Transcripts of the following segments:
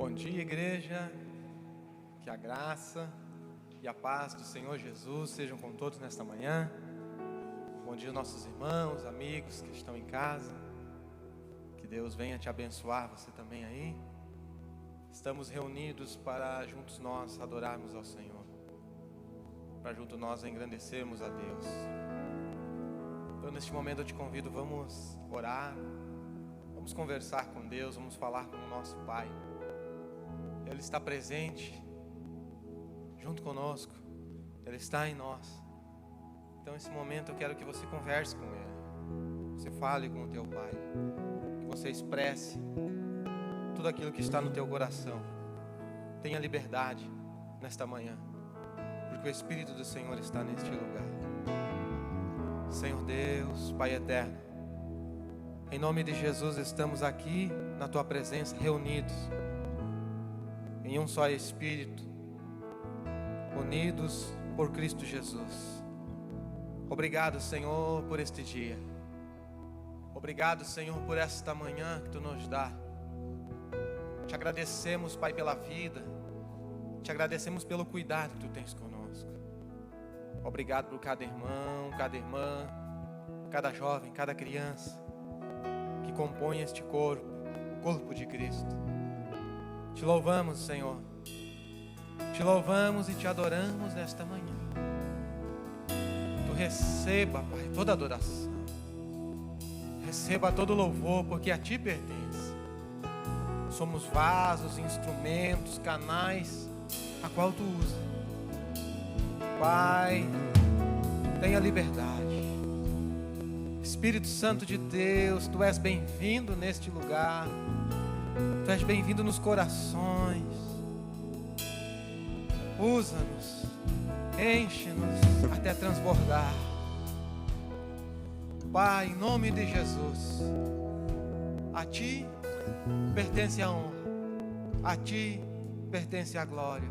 Bom dia, igreja. Que a graça e a paz do Senhor Jesus sejam com todos nesta manhã. Bom dia, nossos irmãos, amigos que estão em casa. Que Deus venha te abençoar, você também aí. Estamos reunidos para juntos nós adorarmos ao Senhor, para juntos nós engrandecermos a Deus. Então, neste momento eu te convido, vamos orar, vamos conversar com Deus, vamos falar com o nosso Pai. Ele está presente junto conosco, Ele está em nós. Então, nesse momento eu quero que você converse com Ele, você fale com o teu Pai, que você expresse tudo aquilo que está no teu coração. Tenha liberdade nesta manhã, porque o Espírito do Senhor está neste lugar. Senhor Deus, Pai eterno, em nome de Jesus estamos aqui na tua presença, reunidos em um só Espírito, unidos por Cristo Jesus. Obrigado, Senhor, por este dia. Obrigado, Senhor, por esta manhã que tu nos dá. Te agradecemos, Pai, pela vida. Te agradecemos pelo cuidado que tu tens conosco. Obrigado por cada irmão, cada irmã, cada jovem, cada criança que compõe este corpo, o corpo de Cristo. Te louvamos, Senhor. Te louvamos e te adoramos nesta manhã. Tu receba, Pai, toda adoração. Receba todo louvor, porque a ti pertence. Somos vasos, instrumentos, canais, a qual tu usa. Pai, tenha liberdade. Espírito Santo de Deus, tu és bem-vindo neste lugar. Tu és bem-vindo nos corações. Usa-nos, enche-nos até transbordar. Pai, em nome de Jesus, a ti pertence a honra, a ti pertence a glória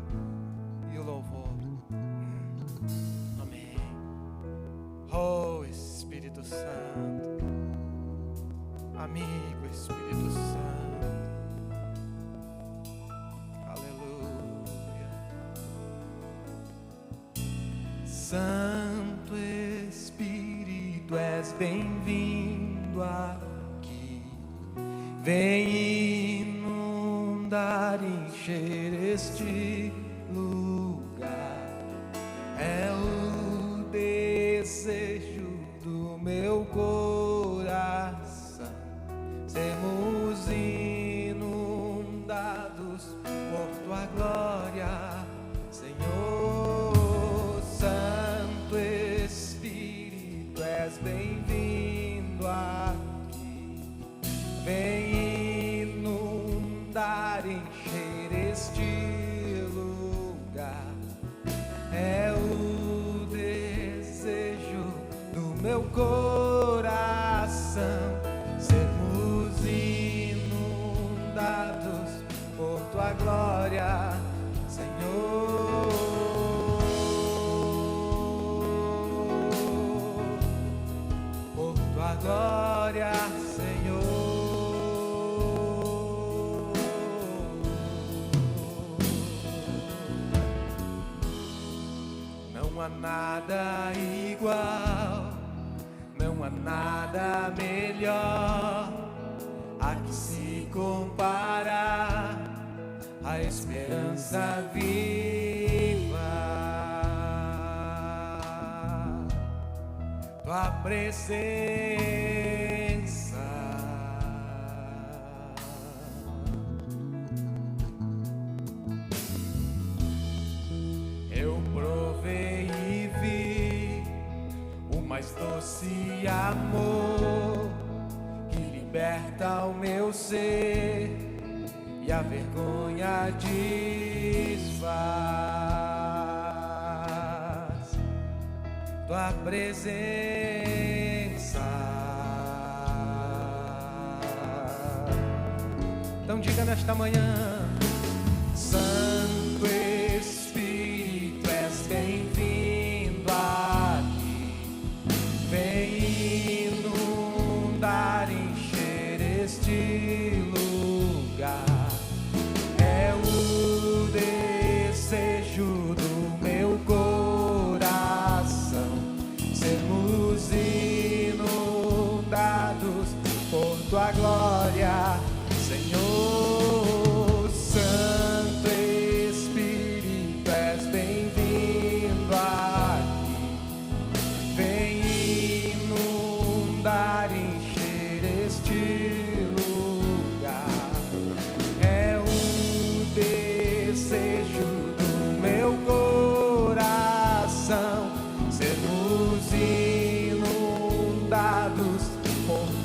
e o louvor. Amém. Oh Espírito Santo, amigo Espírito Santo, aleluia. Santo Espírito, és bem-vindo aqui. Vem inundar, encher este lugar. É o desejo do meu coração. Sermos inundados por tua glória, Senhor. Santo Espírito, és bem-vindo aqui. Vem inundar, encher este lugar. É o desejo do meu coração, sermos inundados por tua glória, Senhor. Por tua glória, Senhor. Não há nada igual, não há nada melhor a que se comparar a esperança viva. Tua presença, eu provei e vi o mais doce amor que liberta o meu ser e a vergonha desfaz. Tua presença. Então diga nesta manhã: Santo Espírito, és bem-vindo aqui. Vem inundar, encher este lugar. É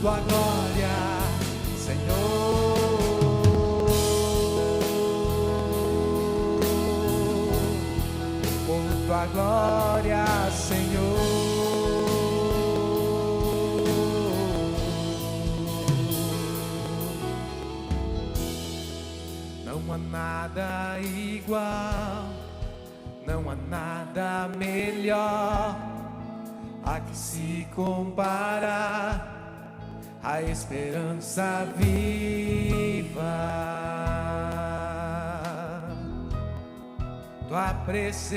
tua glória, Senhor. Por tua glória, Senhor. Não há nada igual, não há nada melhor a que se comparar a esperança viva. Tua presença.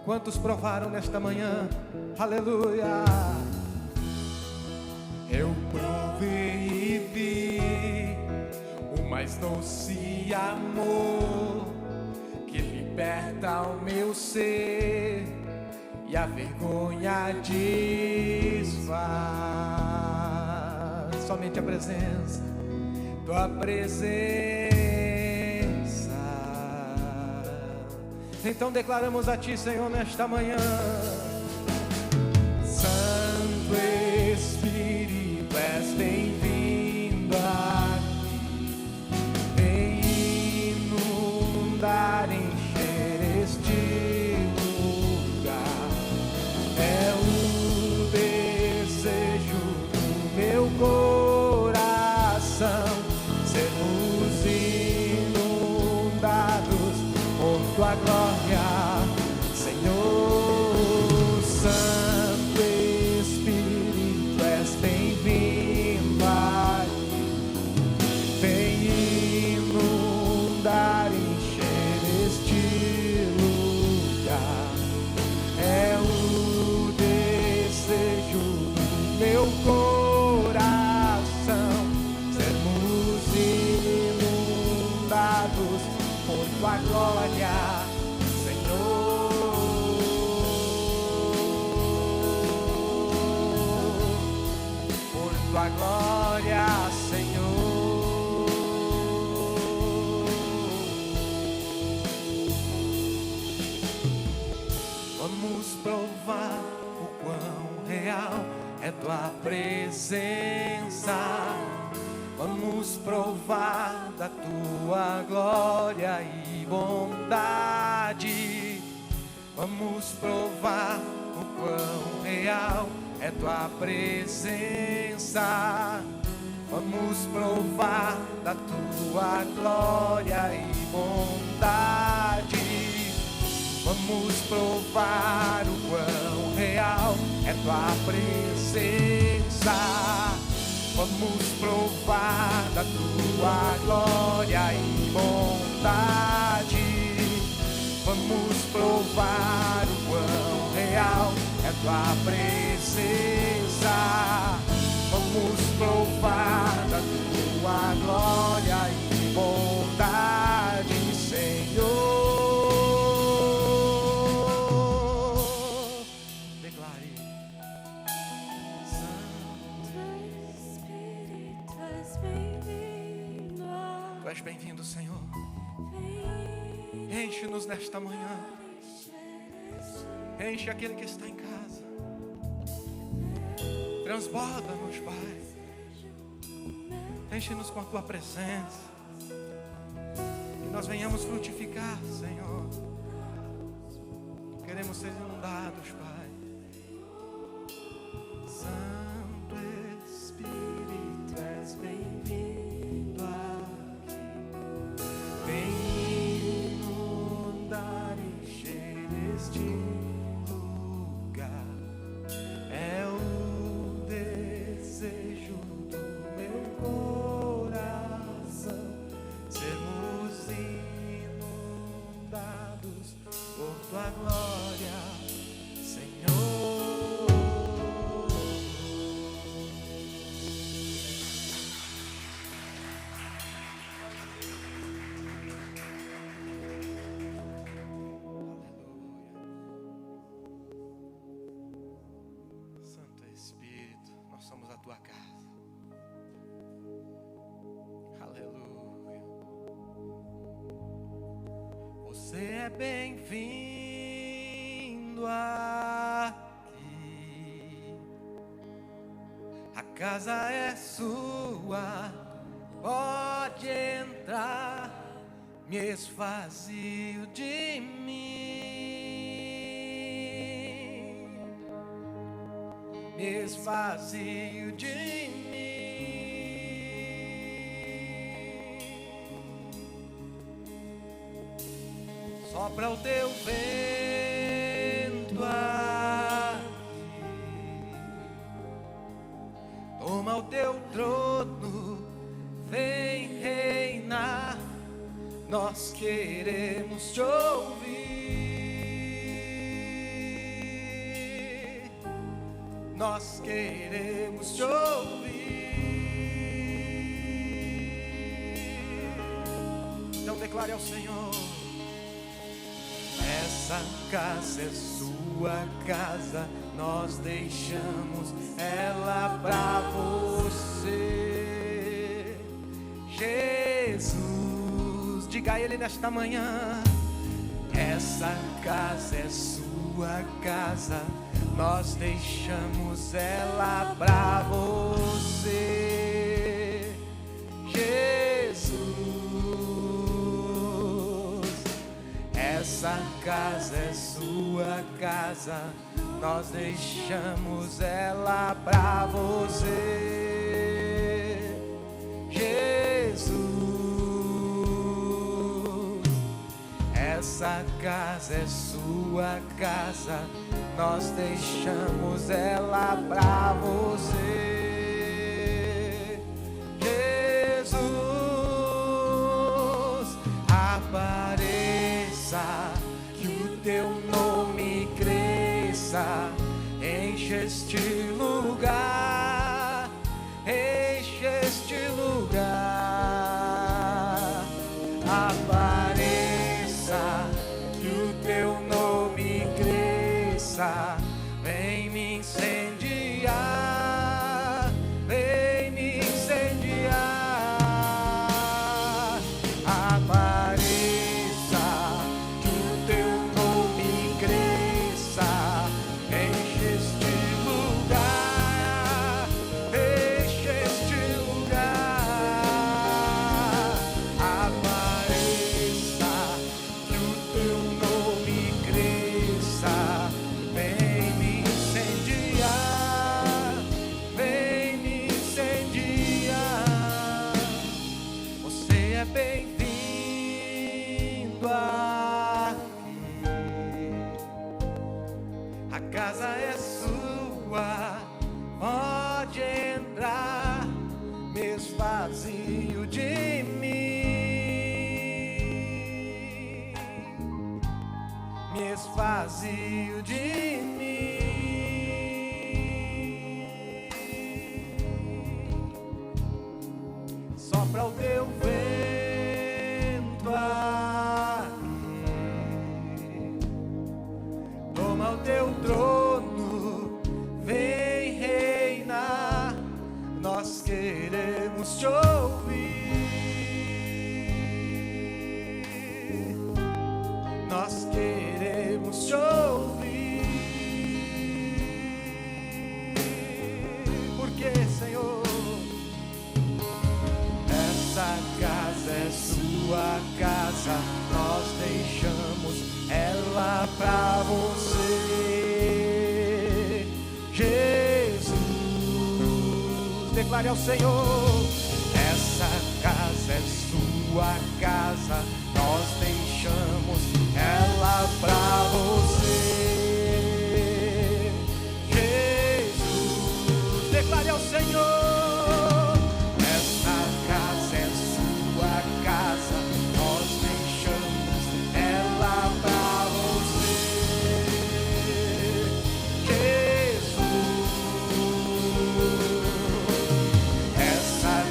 Quantos provaram nesta manhã? Aleluia. Eu provei e vi o mais doce amor que liberta o meu ser e a vergonha desfaz. Somente a presença, tua presença. Então declaramos a ti, Senhor, nesta manhã. Santo Espírito, és bem-vindo aqui. Vem inundar, encher este lugar. É o desejo do meu coração sermos inundados por tua glória, Senhor. Santo Espírito, és bem-vindo aqui. Vem inundar, encher este lugar. É o desejo do meu coração sermos inundados por tua glória, Senhor. Por tua glória, Senhor. Vamos provar o quão real é tua presença. Vamos provar da tua glória e bondade. Vamos provar o quão real é tua presença. Vamos provar da tua glória e bondade. Vamos provar o quão real é tua presença. Vamos provar da tua glória e bondade. Vamos provar o quão real é tua presença. Vamos provar da tua glória e bondade, Senhor. Declare. Tu és bem-vindo, Senhor. Enche-nos nesta manhã. Enche aquele que está em casa. Transborda-nos, Pai. Enche-nos com a tua presença. Que nós venhamos frutificar, Senhor. Queremos ser inundados, Pai. Santo Espírito, és bem-vindo aqui. Vem inundar, encher este lugar. É o desejo do meu coração sermos inundados por tua glória, Senhor. Santo Espírito, nós somos a tua casa. Aleluia. Você é bem-vindo aqui. casa é sua, pode entrar, me esvazio de mim, me esvazio de mim. Sopra o teu vento aqui, toma o teu trono, vem reinar. Nós queremos te ouvir, nós queremos te ouvir. Então declare ao Senhor: essa casa é sua casa, nós deixamos ela pra você, Jesus. Diga a Ele nesta manhã: essa casa é sua casa, nós deixamos ela pra você, Jesus. Essa casa é sua casa, nós deixamos ela pra você, Jesus. Essa casa é sua casa, nós deixamos ela pra você, Jesus. Apareça, que o teu nome cresça, enche este lugar, enche este lugar. Apareça, que o teu nome cresça, vem me incendiar, vem me incendiar. Apareça, que o teu nome cresça, enche este lugar, enche este lugar. Apareça, que o teu nome cresça, vem me incendiar, vem me incendiar. Você é bem-vindo aqui, a casa é sua, pode entrar, me esvazio de mim, me esvazio de mim. Sopra o teu vento aqui, toma o teu trono, vem reinar. Nós queremos te ouvir, nós queremos te ouvir. Por que, Senhor? Essa casa é sua casa, nós deixamos ela pra você, Jesus. Declare ao Senhor: essa casa é sua casa, nós deixamos ela pra você, Jesus. Declare ao Senhor: essa casa é sua casa, nós deixamos ela pra você, Jesus. Essa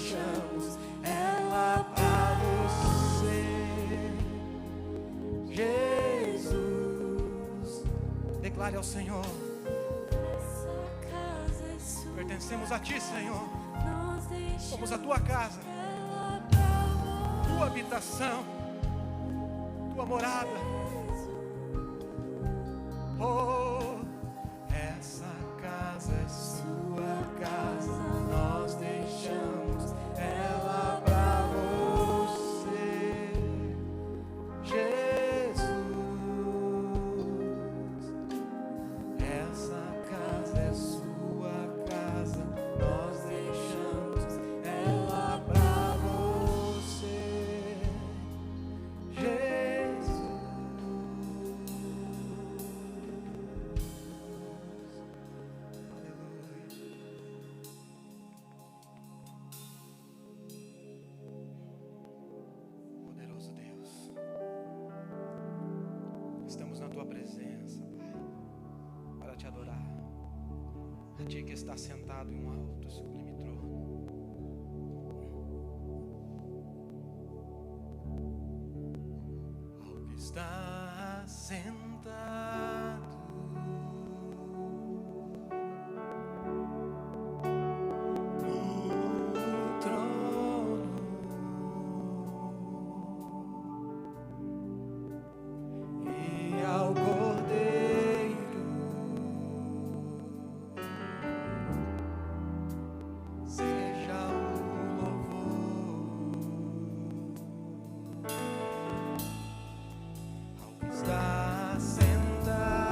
deixamos ela pra você, Jesus. Declare ao Senhor: pertencemos a Ti, Senhor. Somos a Tua casa, Tua habitação, Tua morada. Oh, essa casa é Sua casa, nós deixamos ela pra você, Jesus. Essa casa é Sua casa, nós deixamos ela pra você, Jesus. Poderoso Deus, estamos na Tua presença, Pai, para Te adorar, a Ti que está sentado em um alto e sublime trono. Ao que está sentado no trono, e ao Cordeiro seja o louvor. Ao que está sentado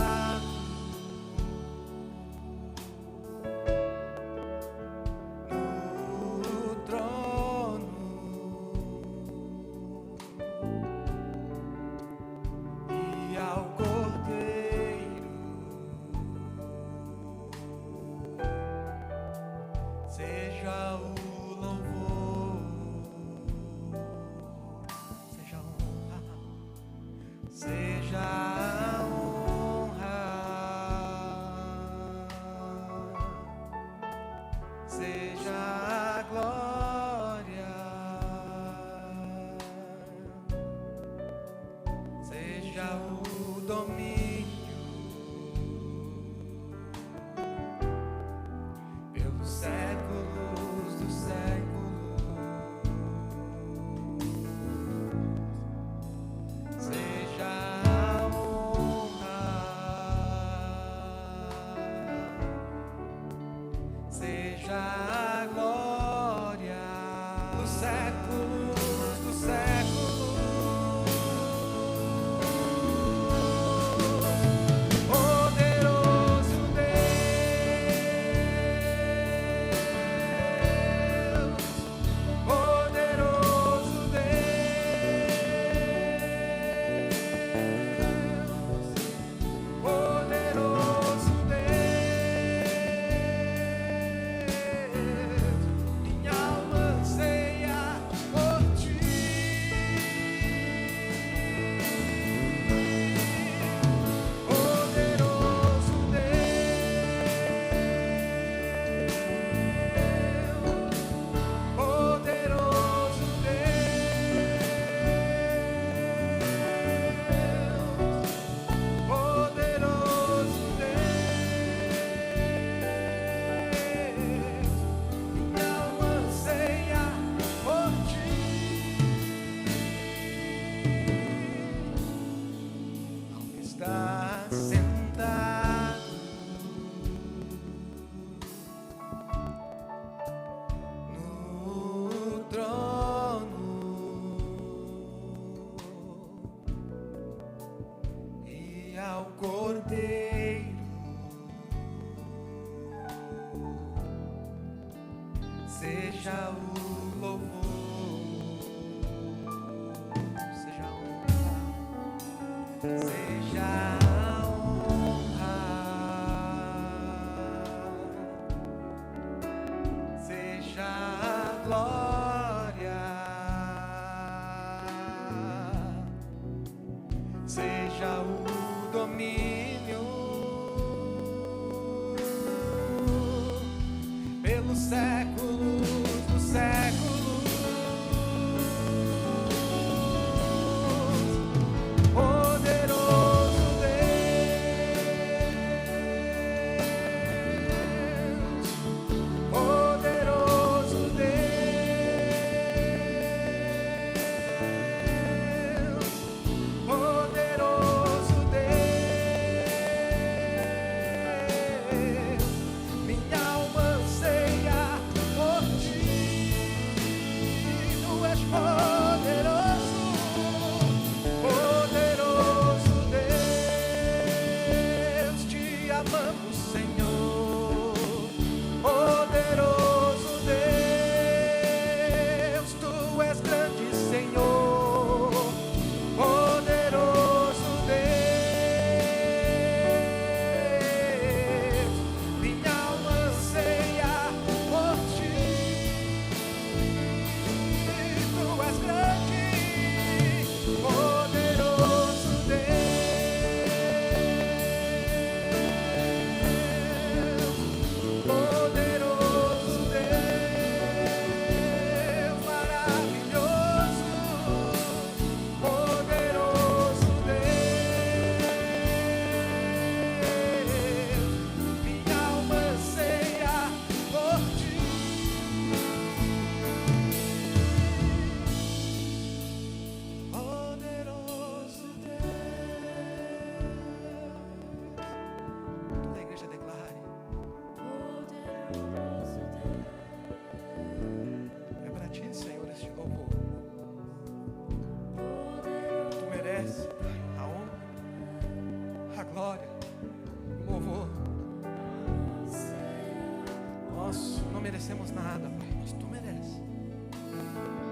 merecemos nada, Pai, mas Tu mereces.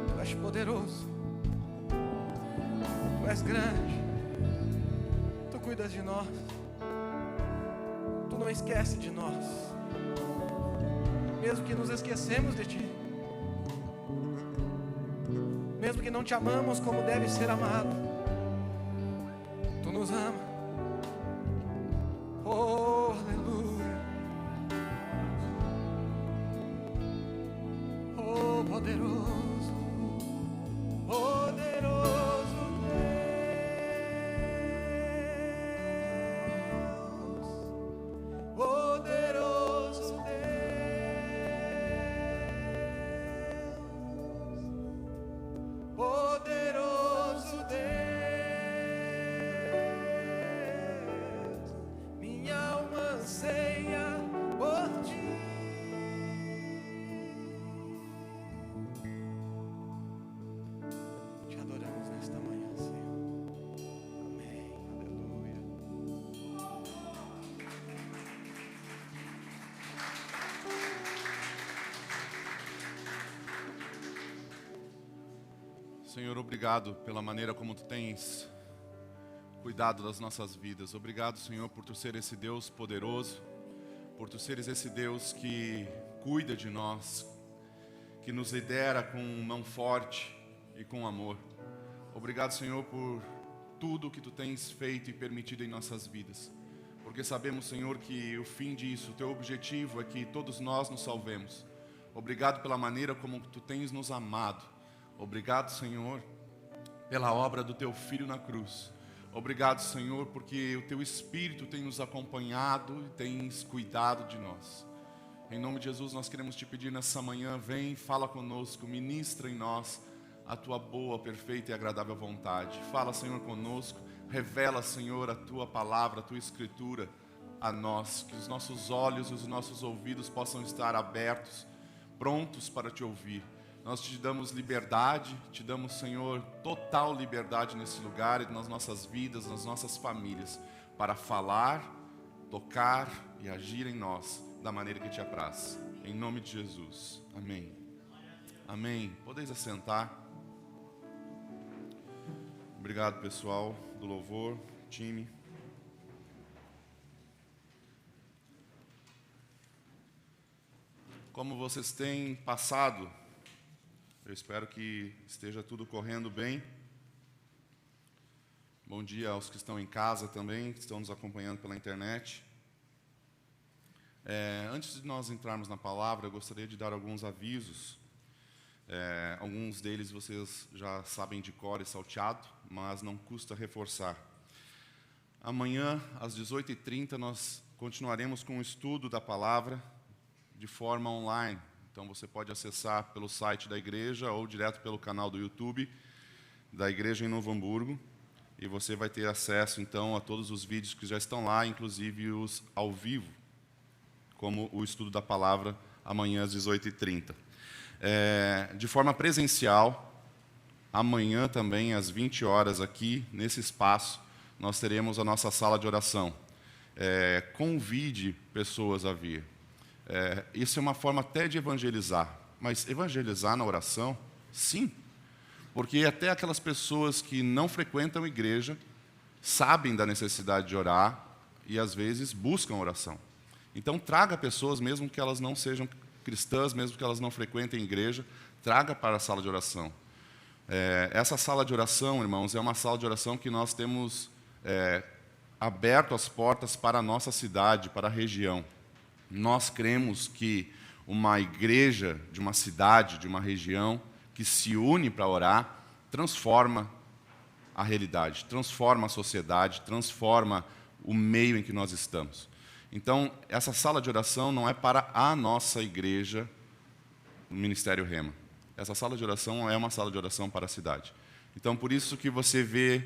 Tu és poderoso, Tu és grande, Tu cuidas de nós, Tu não esqueces de nós, mesmo que nos esquecemos de Ti, mesmo que não Te amamos como deve ser amado, Tu nos ama. Oh, aleluia. Oh, poderoso, poderoso Deus, poderoso Deus, poderoso Deus, minha alma anseia por Ti. Te adoramos nesta manhã, Senhor. Amém. Aleluia. Senhor, obrigado pela maneira como Tu tens cuidado das nossas vidas. Obrigado, Senhor, por Tu ser esse Deus poderoso, por Tu seres esse Deus que cuida de nós, que nos lidera com mão forte e com amor. Obrigado, Senhor, por tudo que Tu tens feito e permitido em nossas vidas, porque sabemos, Senhor, que o fim disso, o Teu objetivo é que todos nós nos salvemos. Obrigado pela maneira como Tu tens nos amado. Obrigado, Senhor, pela obra do Teu Filho na cruz. Obrigado, Senhor, porque o Teu Espírito tem nos acompanhado e tens cuidado de nós. Em nome de Jesus, nós queremos Te pedir nessa manhã, vem, fala conosco, ministra em nós a Tua boa, perfeita e agradável vontade. Fala, Senhor, conosco, revela, Senhor, a Tua palavra, a Tua Escritura a nós, que os nossos olhos e os nossos ouvidos possam estar abertos, prontos para Te ouvir. Nós Te damos liberdade, Te damos, Senhor, total liberdade nesse lugar e nas nossas vidas, nas nossas famílias, para falar, tocar e agir em nós da maneira que Te apraz. Em nome de Jesus. Amém. Amém. Podeis assentar. Obrigado, pessoal do louvor, time. Como vocês têm passado? Eu espero que esteja tudo correndo bem. Bom dia aos que estão em casa também, que estão nos acompanhando pela internet. Antes de nós entrarmos na palavra, eu gostaria de dar alguns avisos. Alguns deles vocês já sabem de cor e salteado, mas não custa reforçar. Amanhã, às 18h30, nós continuaremos com o estudo da palavra de forma online. Então você pode acessar pelo site da igreja ou direto pelo canal do YouTube da igreja em Novo Hamburgo. E você vai ter acesso, então, a todos os vídeos que já estão lá, inclusive os ao vivo, como o estudo da palavra amanhã às 18h30. De forma presencial, amanhã também, às 20 horas, aqui, nesse espaço, nós teremos a nossa sala de oração. Convide pessoas a vir. Isso é uma forma até de evangelizar. Mas evangelizar na oração? Sim. Porque até aquelas pessoas que não frequentam igreja sabem da necessidade de orar e, às vezes, buscam oração. Então, traga pessoas, mesmo que elas não sejam cristãs, mesmo que elas não frequentem igreja, traga para a sala de oração. Essa sala de oração, irmãos, é uma sala de oração que nós temos aberto as portas para a nossa cidade, para a região. Nós cremos que uma igreja de uma cidade, de uma região, que se une para orar, transforma a realidade, transforma a sociedade, transforma o meio em que nós estamos. Então, essa sala de oração não é para a nossa igreja, o Ministério Rema. Essa sala de oração é uma sala de oração para a cidade. Então, por isso que você vê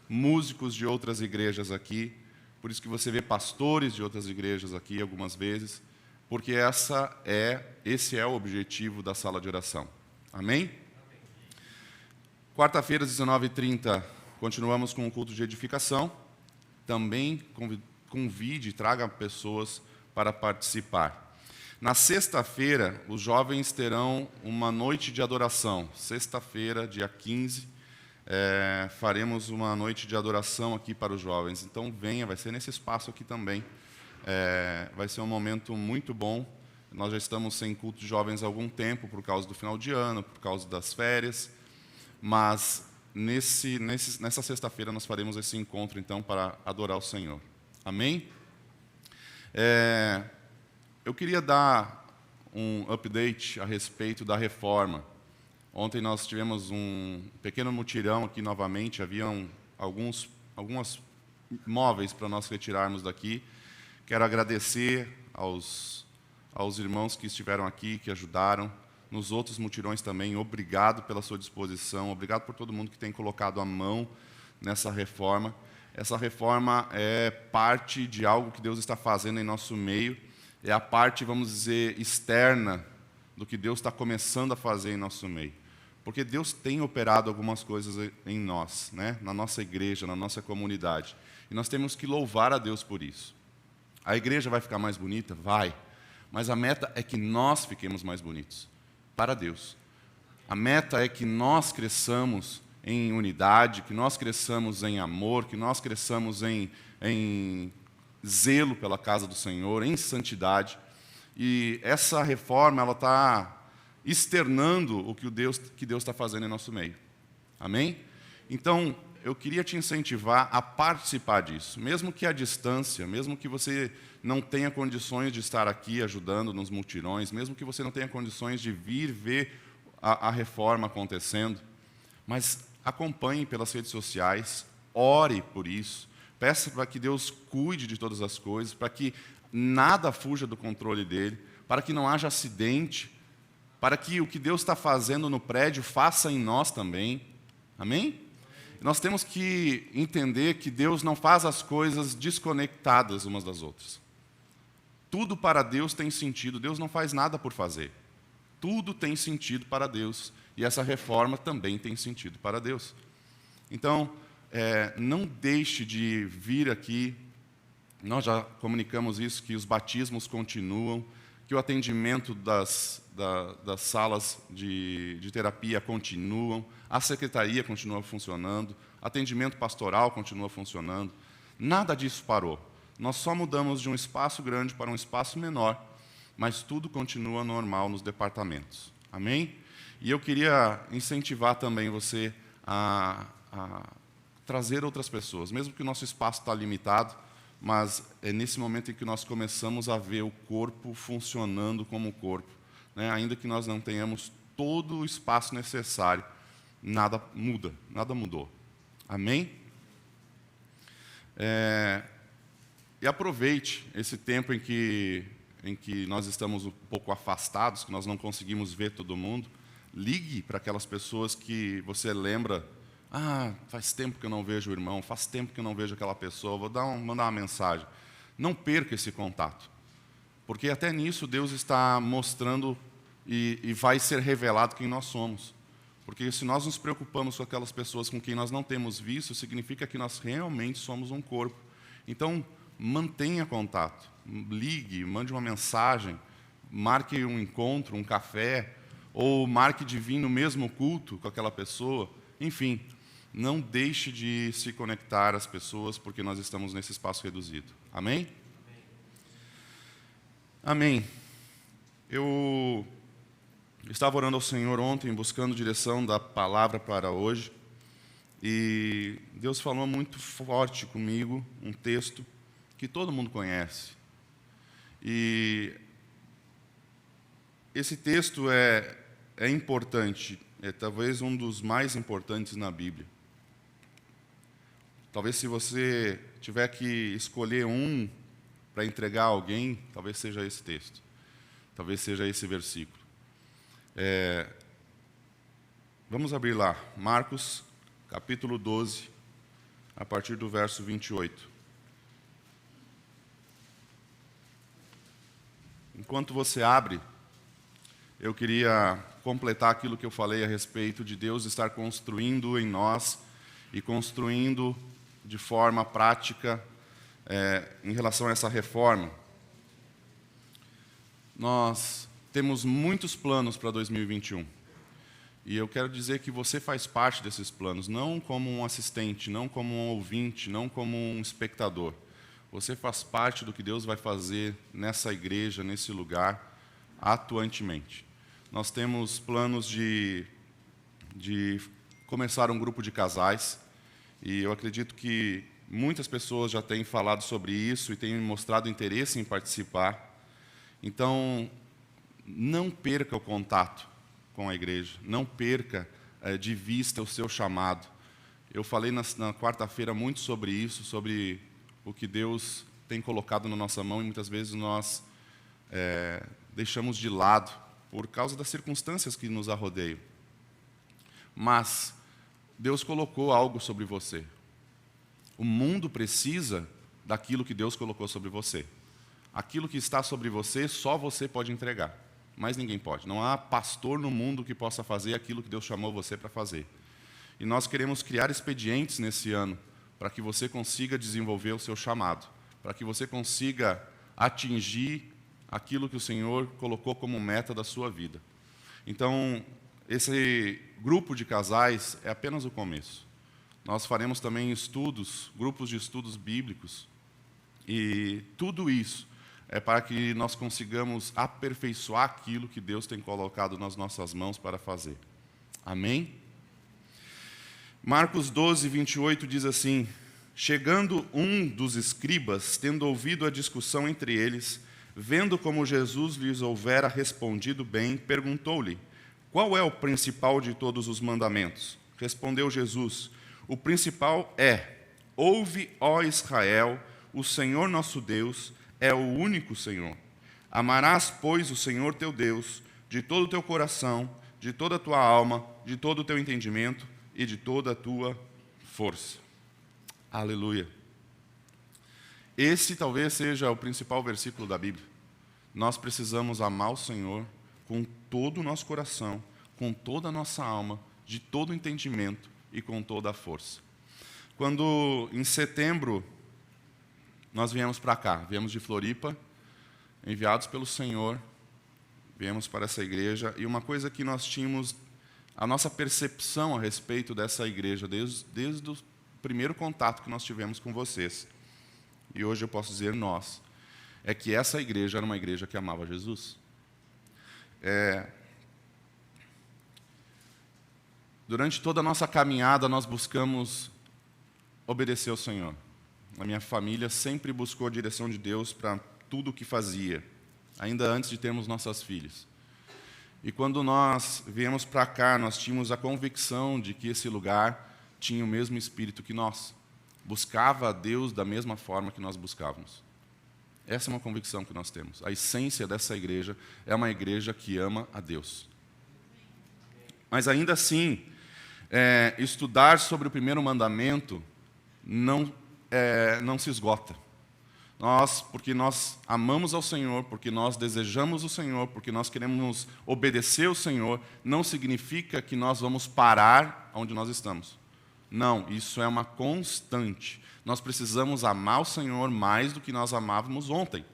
músicos de outras igrejas aqui, por isso que você vê pastores de outras igrejas aqui algumas vezes, porque esse é o objetivo da sala de oração. Amém? Quarta-feira, às 19h30, continuamos com o culto de edificação. Também convide, traga pessoas para participar. Na sexta-feira, os jovens terão uma noite de adoração. Sexta-feira, dia 15, faremos uma noite de adoração aqui para os jovens. Então, venha, vai ser nesse espaço aqui também. Vai ser um momento muito bom. Nós já estamos sem culto de jovens há algum tempo, por causa do final de ano, por causa das férias. Mas, nessa sexta-feira, nós faremos esse encontro, então, para adorar o Senhor. Amém? Eu queria dar um update a respeito da reforma. Ontem nós tivemos um pequeno mutirão aqui novamente, haviam alguns móveis para nós retirarmos daqui. Quero agradecer aos irmãos que estiveram aqui, que ajudaram. Nos outros mutirões também, obrigado pela sua disposição, obrigado por todo mundo que tem colocado a mão nessa reforma. Essa reforma é parte de algo que Deus está fazendo em nosso meio, é a parte, vamos dizer, externa do que Deus está começando a fazer em nosso meio. Porque Deus tem operado algumas coisas em nós, né? Na nossa igreja, na nossa comunidade. E nós temos que louvar a Deus por isso. A igreja vai ficar mais bonita? Vai. Mas a meta é que nós fiquemos mais bonitos, para Deus. A meta é que nós cresçamos em unidade, que nós cresçamos em amor, que nós cresçamos em zelo pela casa do Senhor, em santidade. E essa reforma, ela está externando o que Deus está fazendo em nosso meio. Amém? Então, eu queria te incentivar a participar disso, mesmo que à distância, mesmo que você não tenha condições de estar aqui ajudando nos mutirões, mesmo que você não tenha condições de vir ver a reforma acontecendo, mas acompanhe pelas redes sociais, ore por isso, peça para que Deus cuide de todas as coisas, para que nada fuja do controle dele, para que não haja acidente, para que o que Deus está fazendo no prédio faça em nós também. Amém? Nós temos que entender que Deus não faz as coisas desconectadas umas das outras. Tudo para Deus tem sentido, Deus não faz nada por fazer. Tudo tem sentido para Deus, e essa reforma também tem sentido para Deus. Então, não deixe de vir aqui, nós já comunicamos isso, que os batismos continuam, que o atendimento das salas de terapia continuam, a secretaria continua funcionando, atendimento pastoral continua funcionando, nada disso parou. Nós só mudamos de um espaço grande para um espaço menor, mas tudo continua normal nos departamentos. Amém? E eu queria incentivar também você a trazer outras pessoas, mesmo que o nosso espaço está limitado, mas é nesse momento em que nós começamos a ver o corpo funcionando como corpo, né? Ainda que nós não tenhamos todo o espaço necessário, nada muda, nada mudou. Amém? E aproveite esse tempo em que nós estamos um pouco afastados, que nós não conseguimos ver todo mundo. Ligue para aquelas pessoas que você lembra. Faz tempo que eu não vejo o irmão, faz tempo que eu não vejo aquela pessoa, vou mandar uma mensagem. Não perca esse contato, porque até nisso Deus está mostrando e vai ser revelado quem nós somos. Porque se nós nos preocupamos com aquelas pessoas com quem nós não temos visto, significa que nós realmente somos um corpo. Então, mantenha contato, ligue, mande uma mensagem, marque um encontro, um café, ou marque de vir no mesmo culto com aquela pessoa. Enfim, não deixe de se conectar às pessoas, porque nós estamos nesse espaço reduzido. Amém? Amém. Eu estava orando ao Senhor ontem, buscando direção da palavra para hoje, e Deus falou muito forte comigo, um texto que todo mundo conhece. E esse texto é importante, é talvez um dos mais importantes na Bíblia. Talvez se você tiver que escolher um para entregar a alguém, talvez seja esse texto, talvez seja esse versículo. Vamos abrir lá, Marcos, capítulo 12, a partir do verso 28. Enquanto você abre, eu queria completar aquilo que eu falei a respeito de Deus estar construindo em nós e construindo de forma prática em relação a essa reforma. Nós temos muitos planos para 2021. E eu quero dizer que você faz parte desses planos, não como um assistente, não como um ouvinte, não como um espectador. Você faz parte do que Deus vai fazer nessa igreja, nesse lugar, atuantemente. Nós temos planos de começar um grupo de casais, e eu acredito que muitas pessoas já têm falado sobre isso e têm mostrado interesse em participar. Então, não perca o contato com a igreja, não perca de vista o seu chamado. Eu falei na quarta-feira muito sobre isso, sobre o que Deus tem colocado na nossa mão, e muitas vezes nós deixamos de lado por causa das circunstâncias que nos arrodeiam. Mas Deus colocou algo sobre você. O mundo precisa daquilo que Deus colocou sobre você. Aquilo que está sobre você, só você pode entregar. Mas ninguém pode. Não há pastor no mundo que possa fazer aquilo que Deus chamou você para fazer. E nós queremos criar expedientes nesse ano para que você consiga desenvolver o seu chamado, para que você consiga atingir aquilo que o Senhor colocou como meta da sua vida. Então, esse grupo de casais é apenas o começo. Nós faremos também estudos, grupos de estudos bíblicos, e tudo isso é para que nós consigamos aperfeiçoar aquilo que Deus tem colocado nas nossas mãos para fazer. Amém? Marcos 12, 28 diz assim: chegando um dos escribas, tendo ouvido a discussão entre eles, vendo como Jesus lhes houvera respondido bem, perguntou-lhe: qual é o principal de todos os mandamentos? Respondeu Jesus: o principal é: ouve, ó Israel, o Senhor nosso Deus é o único Senhor. Amarás, pois, o Senhor teu Deus de todo o teu coração, de toda a tua alma, de todo o teu entendimento e de toda a tua força. Aleluia. Esse talvez seja o principal versículo da Bíblia. Nós precisamos amar o Senhor com todo o nosso coração, com toda a nossa alma, de todo o entendimento e com toda a força. Quando, em setembro, nós viemos para cá, viemos de Floripa, enviados pelo Senhor, viemos para essa igreja, e uma coisa que nós tínhamos, a nossa percepção a respeito dessa igreja, desde o primeiro contato que nós tivemos com vocês, e hoje eu posso dizer nós, é que essa igreja era uma igreja que amava Jesus. Durante toda a nossa caminhada, nós buscamos obedecer ao Senhor. A minha família sempre buscou a direção de Deus para tudo o que fazia, ainda antes de termos nossas filhas. E quando nós viemos para cá, nós tínhamos a convicção de que esse lugar tinha o mesmo espírito que nós. Buscava a Deus da mesma forma que nós buscávamos. Essa é uma convicção que nós temos. A essência dessa igreja é uma igreja que ama a Deus. Mas ainda assim, estudar sobre o primeiro mandamento não se esgota. Porque nós amamos ao Senhor, porque nós desejamos o Senhor, porque nós queremos obedecer o Senhor, não significa que nós vamos parar onde nós estamos. Não, isso é uma constante. Nós precisamos amar o Senhor mais do que nós amávamos ontem.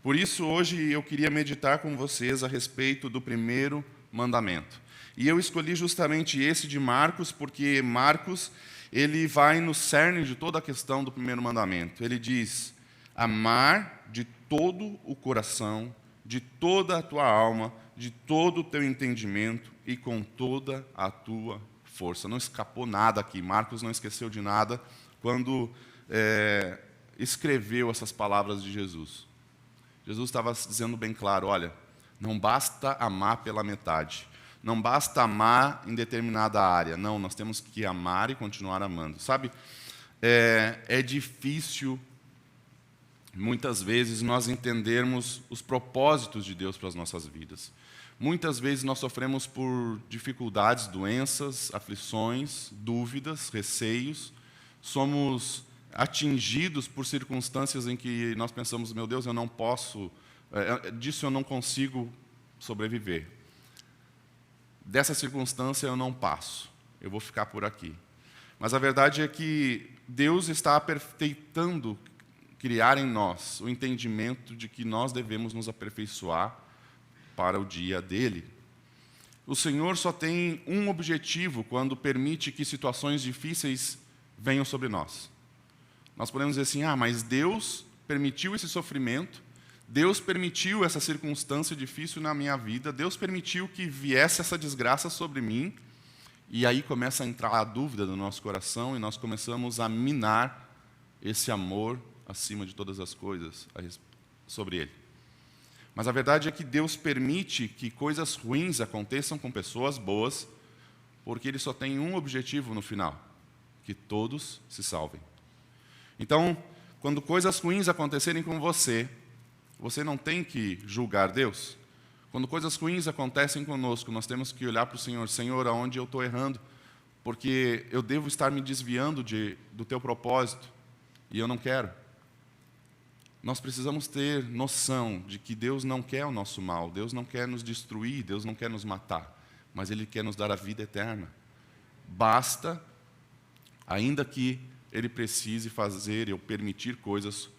Por isso, hoje eu queria meditar com vocês a respeito do primeiro mandamento. E eu escolhi justamente esse de Marcos, porque Marcos, ele vai no cerne de toda a questão do primeiro mandamento. Ele diz: amar de todo o coração, de toda a tua alma, de todo o teu entendimento e com toda a tua força. Não escapou nada aqui. Marcos não esqueceu de nada quando escreveu essas palavras de Jesus. Jesus estava dizendo bem claro: olha, não basta amar pela metade. Não basta amar em determinada área. Não, nós temos que amar e continuar amando. Sabe, é difícil, muitas vezes, nós entendermos os propósitos de Deus para as nossas vidas. Muitas vezes nós sofremos por dificuldades, doenças, aflições, dúvidas, receios. Somos atingidos por circunstâncias em que nós pensamos: meu Deus, eu não posso, disso eu não consigo sobreviver. Dessa circunstância eu não passo, eu vou ficar por aqui. Mas a verdade é que Deus está aperfeitando, criar em nós o entendimento de que nós devemos nos aperfeiçoar para o dia dele. O Senhor só tem um objetivo quando permite que situações difíceis venham sobre nós. Nós podemos dizer assim: mas Deus permitiu esse sofrimento, Deus permitiu essa circunstância difícil na minha vida, Deus permitiu que viesse essa desgraça sobre mim, e aí começa a entrar a dúvida no nosso coração e nós começamos a minar esse amor acima de todas as coisas sobre Ele. Mas a verdade é que Deus permite que coisas ruins aconteçam com pessoas boas, porque Ele só tem um objetivo no final: que todos se salvem. Então, quando coisas ruins acontecerem com você, você não tem que julgar Deus. Quando coisas ruins acontecem conosco, nós temos que olhar para o Senhor: Senhor, aonde eu estou errando? Porque eu devo estar me desviando do teu propósito, e eu não quero. Nós precisamos ter noção de que Deus não quer o nosso mal, Deus não quer nos destruir, Deus não quer nos matar, mas Ele quer nos dar a vida eterna. Basta, ainda que Ele precise fazer ou permitir coisas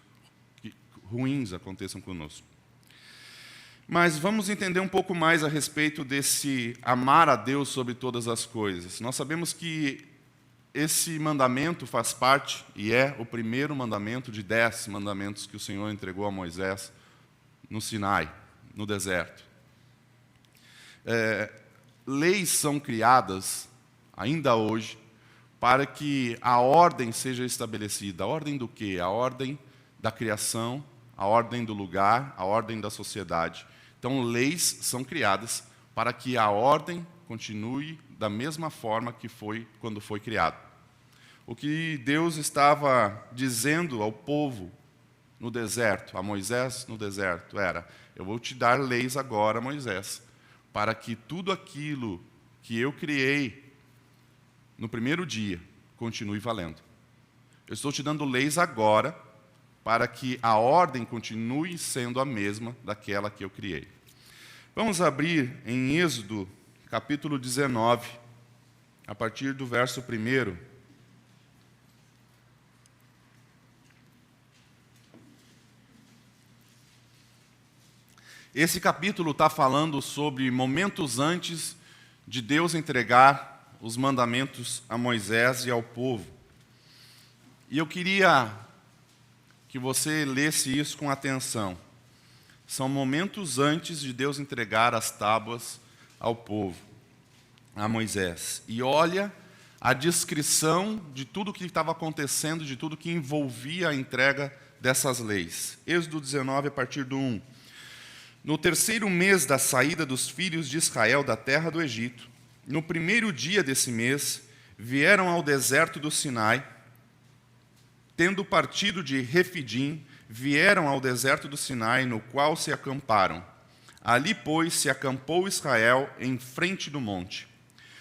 ruins aconteçam conosco. Mas vamos entender um pouco mais a respeito desse amar a Deus sobre todas as coisas. Nós sabemos que esse mandamento faz parte, e é o primeiro mandamento de 10 mandamentos que o Senhor entregou a Moisés no Sinai, no deserto. Leis são criadas, ainda hoje, para que a ordem seja estabelecida. A ordem do quê? A ordem da criação, a ordem do lugar, a ordem da sociedade. Então, leis são criadas para que a ordem continue da mesma forma que foi quando foi criado. O que Deus estava dizendo ao povo no deserto, a Moisés no deserto, era: eu vou te dar leis agora, Moisés, para que tudo aquilo que eu criei no primeiro dia continue valendo. Eu estou te dando leis agora para que a ordem continue sendo a mesma daquela que eu criei. Vamos abrir em Êxodo, capítulo 19, a partir do verso 1. Esse capítulo está falando sobre momentos antes de Deus entregar os mandamentos a Moisés e ao povo. E eu queria que você lesse isso com atenção. São momentos antes de Deus entregar as tábuas ao povo, a Moisés. E olha a descrição de tudo o que estava acontecendo, de tudo que envolvia a entrega dessas leis. Êxodo 19, a partir do 1. No terceiro mês da saída dos filhos de Israel da terra do Egito, no primeiro dia desse mês, vieram ao deserto do Sinai. Tendo partido de Refidim, vieram ao deserto do Sinai, no qual se acamparam. Ali, pois, se acampou Israel em frente do monte.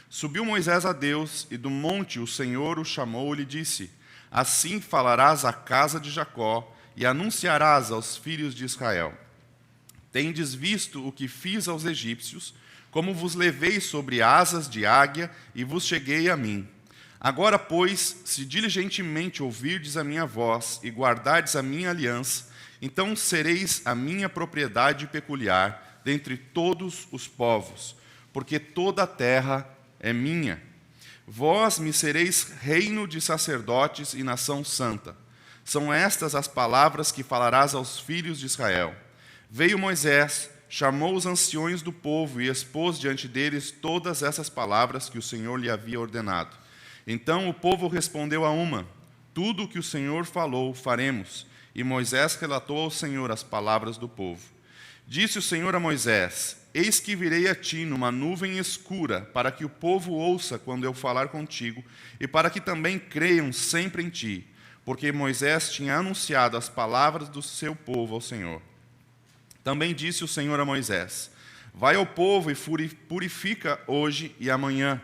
Subiu Moisés a Deus, e do monte o Senhor o chamou e lhe disse: assim falarás à casa de Jacó e anunciarás aos filhos de Israel: tendes visto o que fiz aos egípcios, como vos levei sobre asas de águia e vos cheguei a mim. Agora, pois, se diligentemente ouvirdes a minha voz e guardardes a minha aliança, então sereis a minha propriedade peculiar dentre todos os povos, porque toda a terra é minha. Vós me sereis reino de sacerdotes e nação santa. São estas as palavras que falarás aos filhos de Israel. Veio Moisés, chamou os anciões do povo e expôs diante deles todas essas palavras que o Senhor lhe havia ordenado. Então o povo respondeu a uma: tudo o que o Senhor falou, faremos. E Moisés relatou ao Senhor as palavras do povo. Disse o Senhor a Moisés: eis que virei a ti numa nuvem escura, para que o povo ouça quando eu falar contigo, e para que também creiam sempre em ti, porque Moisés tinha anunciado as palavras do seu povo ao Senhor. Também disse o Senhor a Moisés: vai ao povo e purifica hoje e amanhã.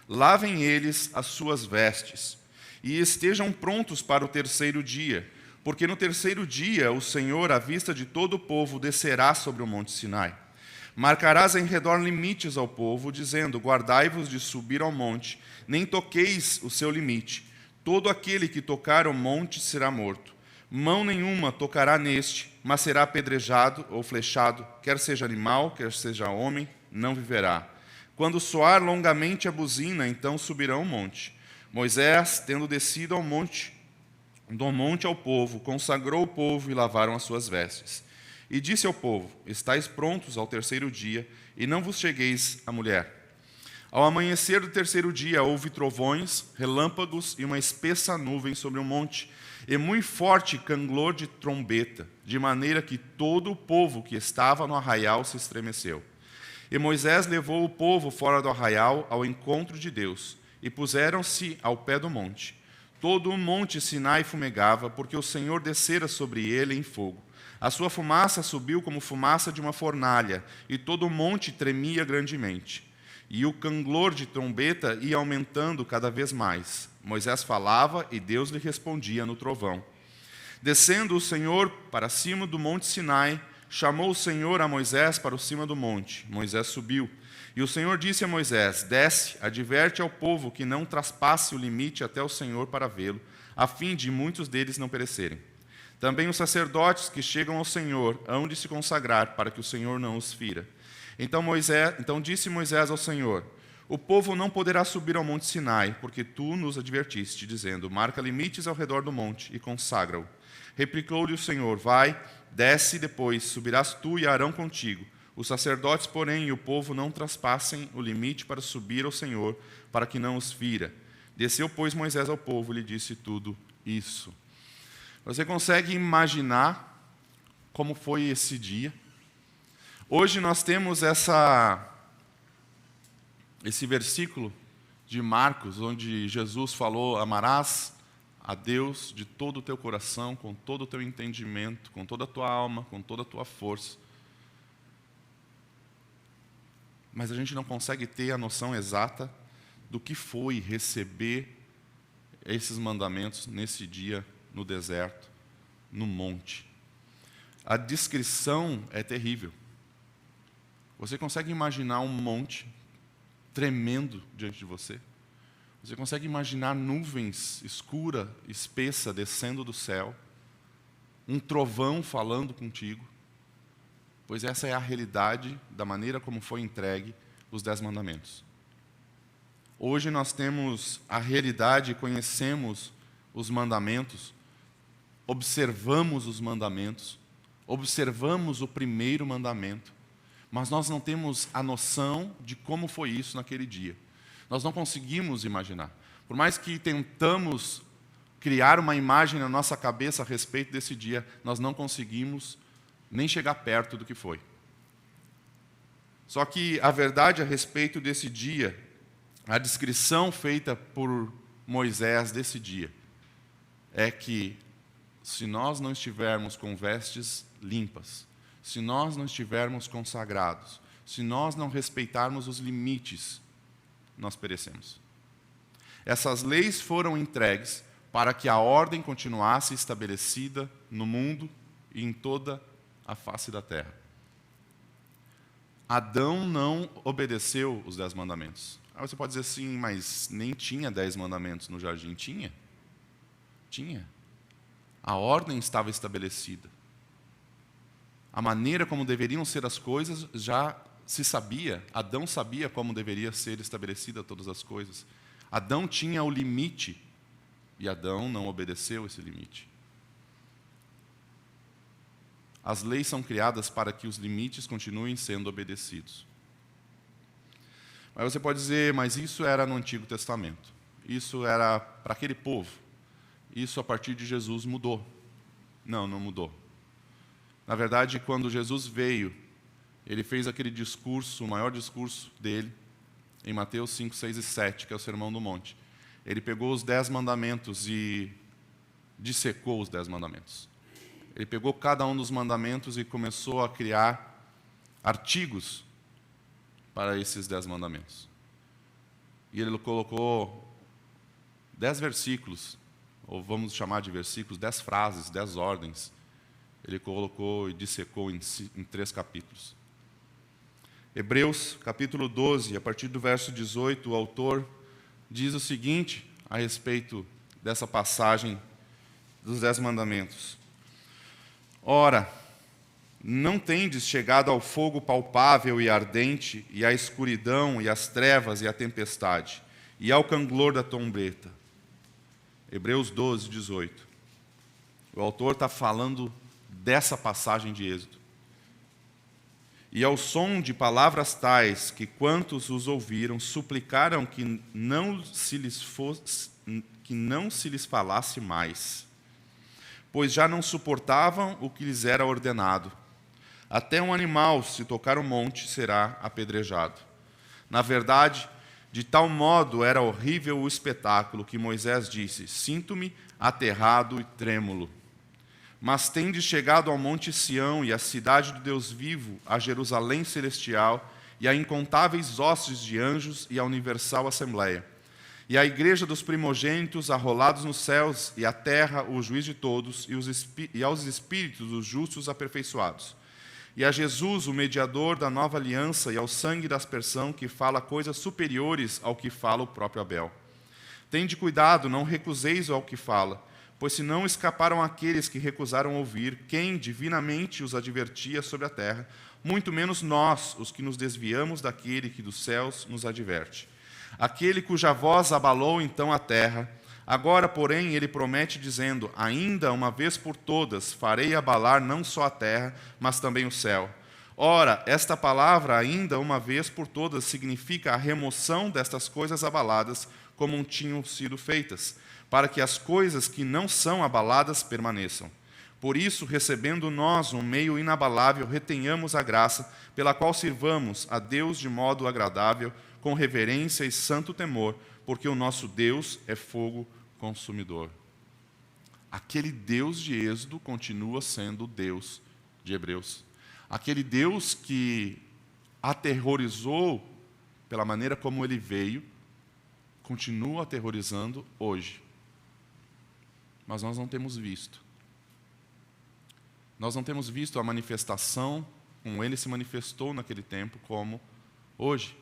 Lavem eles as suas vestes, e estejam prontos para o terceiro dia, porque no terceiro dia o Senhor, à vista de todo o povo, descerá sobre o monte Sinai. Marcarás em redor limites ao povo, dizendo: guardai-vos de subir ao monte, nem toqueis o seu limite. Todo aquele que tocar o monte será morto. Mão nenhuma tocará neste, mas será apedrejado ou flechado, quer seja animal, quer seja homem, não viverá. Quando soar longamente a buzina, então subirão o monte. Moisés, tendo descido do monte ao povo, consagrou o povo e lavaram as suas vestes. E disse ao povo: estáis prontos ao terceiro dia, e não vos chegueis à mulher. Ao amanhecer do terceiro dia houve trovões, relâmpagos e uma espessa nuvem sobre o monte, e muito forte canglor de trombeta, de maneira que todo o povo que estava no arraial se estremeceu. E Moisés levou o povo fora do arraial ao encontro de Deus, e puseram-se ao pé do monte. Todo o monte Sinai fumegava, porque o Senhor descera sobre ele em fogo. A sua fumaça subiu como fumaça de uma fornalha, e todo o monte tremia grandemente. E o canglor de trombeta ia aumentando cada vez mais. Moisés falava, e Deus lhe respondia no trovão. Descendo o Senhor para cima do monte Sinai, chamou o Senhor a Moisés para o cima do monte. Moisés subiu. E o Senhor disse a Moisés: desce, adverte ao povo que não traspasse o limite até o Senhor para vê-lo, a fim de muitos deles não perecerem. Também os sacerdotes que chegam ao Senhor hão de se consagrar, para que o Senhor não os fira. Então disse Moisés ao Senhor: o povo não poderá subir ao monte Sinai, porque tu nos advertiste, dizendo: marca limites ao redor do monte e consagra-o. Replicou-lhe o Senhor: vai, desce, depois subirás tu e Arão contigo. Os sacerdotes, porém, e o povo não traspassem o limite para subir ao Senhor, para que não os fira. Desceu, pois, Moisés ao povo e lhe disse tudo isso. Você consegue imaginar como foi esse dia? Hoje nós temos esse versículo de Marcos, onde Jesus falou: amarás a Deus de todo o teu coração, com todo o teu entendimento, com toda a tua alma, com toda a tua força. Mas a gente não consegue ter a noção exata do que foi receber esses mandamentos nesse dia no deserto, no monte. A descrição é terrível. Você consegue imaginar um monte tremendo diante de você? Você consegue imaginar nuvens escura, espessa, descendo do céu? Um trovão falando contigo? Pois essa é a realidade da maneira como foi entregue os 10 mandamentos. Hoje nós temos a realidade, conhecemos os mandamentos, observamos os mandamentos, observamos o primeiro mandamento, mas nós não temos a noção de como foi isso naquele dia. Nós não conseguimos imaginar. Por mais que tentamos criar uma imagem na nossa cabeça a respeito desse dia, nós não conseguimos nem chegar perto do que foi. Só que a verdade a respeito desse dia, a descrição feita por Moisés desse dia, é que se nós não estivermos com vestes limpas, se nós não estivermos consagrados, se nós não respeitarmos os limites, nós perecemos. Essas leis foram entregues para que a ordem continuasse estabelecida no mundo e em toda a face da terra. Adão não obedeceu os 10 mandamentos. Aí você pode dizer assim, mas nem tinha 10 mandamentos no jardim. Tinha. Tinha. A ordem estava estabelecida. A maneira como deveriam ser as coisas já se sabia. Adão sabia como deveria ser estabelecida todas as coisas. Adão tinha o limite e Adão não obedeceu esse limite. As leis são criadas para que os limites continuem sendo obedecidos. Mas você pode dizer, mas isso era no Antigo Testamento. Isso era para aquele povo. Isso a partir de Jesus mudou. Não, não mudou. Na verdade, quando Jesus veio, ele fez aquele discurso, o maior discurso dele, em Mateus 5, 6 e 7, que é o Sermão do Monte. Ele pegou os 10 mandamentos e dissecou os 10 mandamentos. Ele pegou cada um dos mandamentos e começou a criar artigos para esses 10 mandamentos. E ele colocou 10 versículos, ou vamos chamar de versículos, 10 frases, 10 ordens. Ele colocou e dissecou em 3 capítulos. Hebreus, capítulo 12, a partir do verso 18, o autor diz o seguinte a respeito dessa passagem dos 10 mandamentos. Ora, não tendes chegado ao fogo palpável e ardente, e à escuridão, e às trevas, e à tempestade, e ao canglor da trombeta. Hebreus 12, 18. O autor está falando dessa passagem de Êxodo. E ao som de palavras tais, que quantos os ouviram, suplicaram que não se lhes falasse mais, pois já não suportavam o que lhes era ordenado. Até um animal, se tocar o monte, será apedrejado. Na verdade, de tal modo era horrível o espetáculo que Moisés disse: sinto-me aterrado e trêmulo. Mas tendes chegado ao monte Sião e à cidade do Deus vivo, a Jerusalém celestial, e a incontáveis hostes de anjos e a universal assembleia, e a igreja dos primogênitos arrolados nos céus, e a terra, o juiz de todos, e aos espíritos dos justos aperfeiçoados, e a Jesus, o mediador da nova aliança, e ao sangue da aspersão, que fala coisas superiores ao que fala o próprio Abel. Tende cuidado, não recuseis ao que fala, pois se não escaparam aqueles que recusaram ouvir, quem divinamente os advertia sobre a terra, muito menos nós, os que nos desviamos daquele que dos céus nos adverte. Aquele cuja voz abalou então a terra, agora, porém, ele promete dizendo: ainda uma vez por todas farei abalar não só a terra, mas também o céu. Ora, esta palavra, ainda uma vez por todas, significa a remoção destas coisas abaladas, como tinham sido feitas, para que as coisas que não são abaladas permaneçam. Por isso, recebendo nós um meio inabalável, retenhamos a graça, pela qual sirvamos a Deus de modo agradável, com reverência e santo temor, porque o nosso Deus é fogo consumidor. Aquele Deus de Êxodo continua sendo o Deus de Hebreus. Aquele Deus que aterrorizou pela maneira como ele veio, continua aterrorizando hoje. Mas nós não temos visto. Nós não temos visto a manifestação como ele se manifestou naquele tempo, como hoje.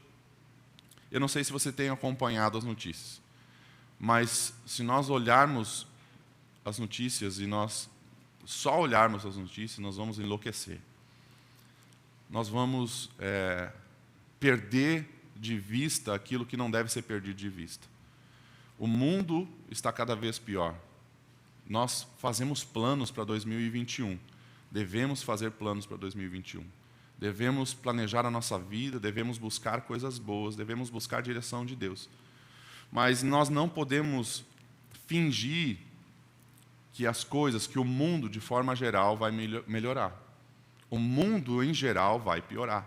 Eu não sei se você tem acompanhado as notícias, mas se nós olharmos as notícias e nós só olharmos as notícias, nós vamos enlouquecer. Nós vamos perder de vista aquilo que não deve ser perdido de vista. O mundo está cada vez pior. Nós fazemos planos para 2021. Devemos fazer planos para 2021. Devemos planejar a nossa vida, devemos buscar coisas boas, devemos buscar a direção de Deus. Mas nós não podemos fingir que as coisas, que o mundo, de forma geral, vai melhorar. O mundo, em geral, vai piorar.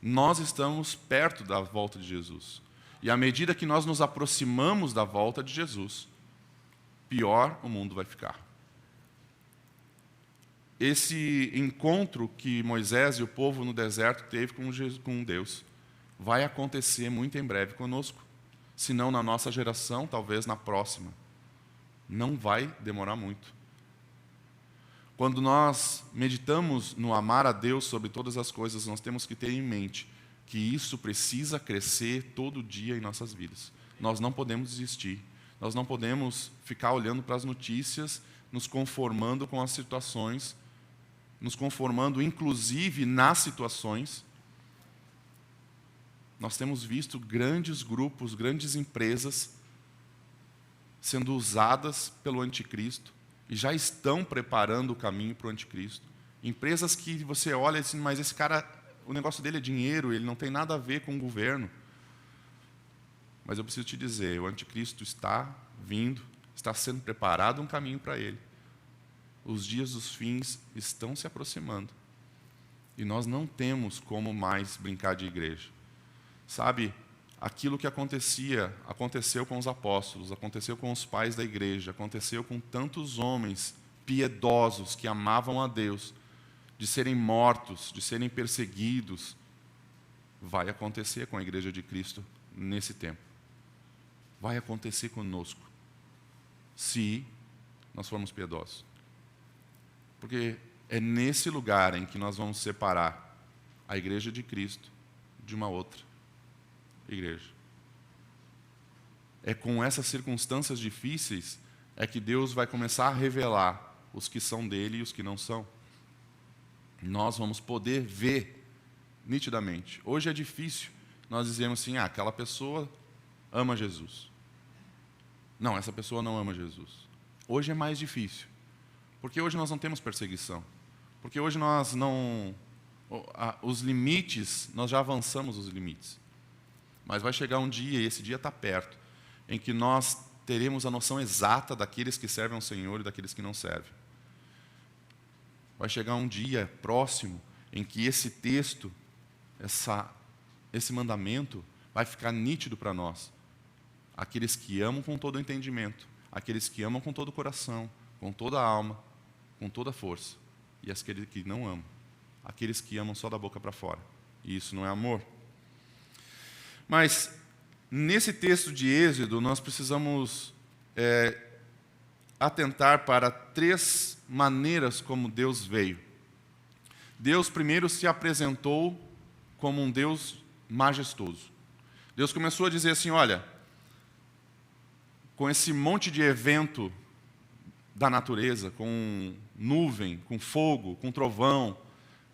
Nós estamos perto da volta de Jesus. E à medida que nós nos aproximamos da volta de Jesus, pior o mundo vai ficar. Esse encontro que Moisés e o povo no deserto teve com Deus vai acontecer muito em breve conosco. Se não na nossa geração, talvez na próxima. Não vai demorar muito. Quando nós meditamos no amar a Deus sobre todas as coisas, nós temos que ter em mente que isso precisa crescer todo dia em nossas vidas. Nós não podemos desistir. Nós não podemos ficar olhando para as notícias, nos conformando com as situações, nos conformando inclusive nas situações. Nós temos visto grandes grupos, grandes empresas sendo usadas pelo anticristo e já estão preparando o caminho para o anticristo. Empresas que você olha assim, mas esse cara, o negócio dele é dinheiro, ele não tem nada a ver com o governo. Mas eu preciso te dizer, o anticristo está vindo, está sendo preparado um caminho para ele. Os dias dos fins estão se aproximando. E nós não temos como mais brincar de igreja. Sabe, aquilo que aconteceu com os apóstolos, aconteceu com os pais da igreja, aconteceu com tantos homens piedosos que amavam a Deus, de serem mortos, de serem perseguidos, vai acontecer com a igreja de Cristo nesse tempo. Vai acontecer conosco, se nós formos piedosos. Porque é nesse lugar em que nós vamos separar a igreja de Cristo de uma outra igreja. É com essas circunstâncias difíceis é que Deus vai começar a revelar os que são dele e os que não são. Nós vamos poder ver nitidamente. Hoje é difícil nós dizermos assim, aquela pessoa ama Jesus. Não, essa pessoa não ama Jesus. Hoje é mais difícil. Porque hoje nós não temos perseguição. Porque hoje nós não... Os limites, nós já avançamos os limites. Mas vai chegar um dia, e esse dia está perto, em que nós teremos a noção exata daqueles que servem ao Senhor e daqueles que não servem. Vai chegar um dia próximo em que esse texto, esse mandamento, vai ficar nítido para nós. Aqueles que amam com todo o entendimento, aqueles que amam com todo o coração, com toda a alma, com toda a força, e aqueles que não amam, aqueles que amam só da boca para fora. E isso não é amor. Mas, nesse texto de Êxodo, nós precisamos atentar para 3 maneiras como Deus veio. Deus primeiro se apresentou como um Deus majestoso. Deus começou a dizer assim, olha, com esse monte de evento da natureza, com nuvem, com fogo, com trovão,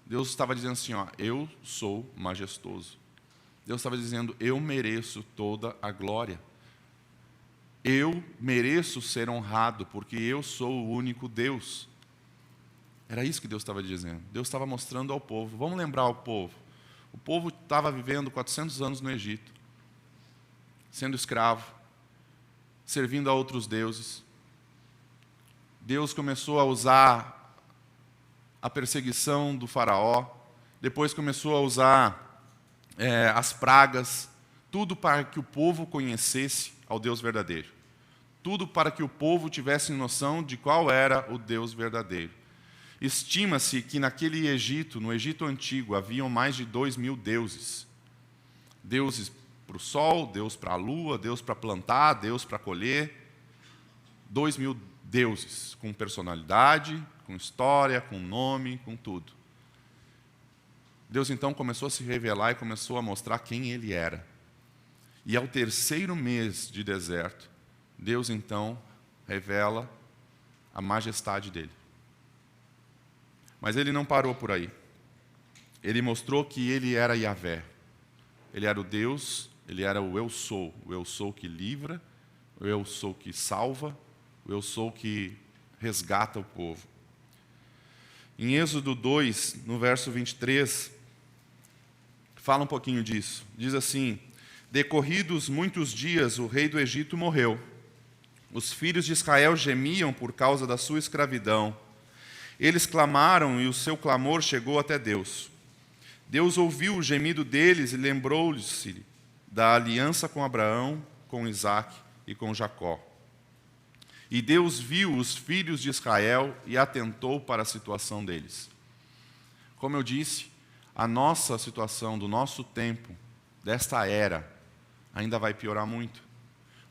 Deus estava dizendo assim, ó, eu sou majestoso. Deus estava dizendo, eu mereço toda a glória. Eu mereço ser honrado, porque eu sou o único Deus. Era isso que Deus estava dizendo. Deus estava mostrando ao povo. Vamos lembrar ao povo. O povo estava vivendo 400 anos no Egito, sendo escravo, servindo a outros deuses. Deus começou a usar a perseguição do faraó, depois começou a usar as pragas, tudo para que o povo conhecesse ao Deus verdadeiro. Tudo para que o povo tivesse noção de qual era o Deus verdadeiro. Estima-se que naquele Egito, no Egito antigo, haviam mais de 2.000 deuses. Deuses para o sol, Deus para a lua, Deus para plantar, Deus para colher. 2.000 deuses, com personalidade, com história, com nome, com tudo. Deus então começou a se revelar e começou a mostrar quem Ele era. E ao 3º mês de deserto, Deus então revela a majestade dEle. Mas Ele não parou por aí. Ele mostrou que Ele era Yahvé. Ele era o Deus, Ele era o eu sou que livra, o eu sou que salva, o eu sou que resgata o povo. Em Êxodo 2, no verso 23, fala um pouquinho disso. Diz assim, decorridos muitos dias, o rei do Egito morreu. Os filhos de Israel gemiam por causa da sua escravidão. Eles clamaram e o seu clamor chegou até Deus. Deus ouviu o gemido deles e lembrou-se da aliança com Abraão, com Isaque e com Jacó. E Deus viu os filhos de Israel e atentou para a situação deles. Como eu disse, a nossa situação do nosso tempo, desta era, ainda vai piorar muito.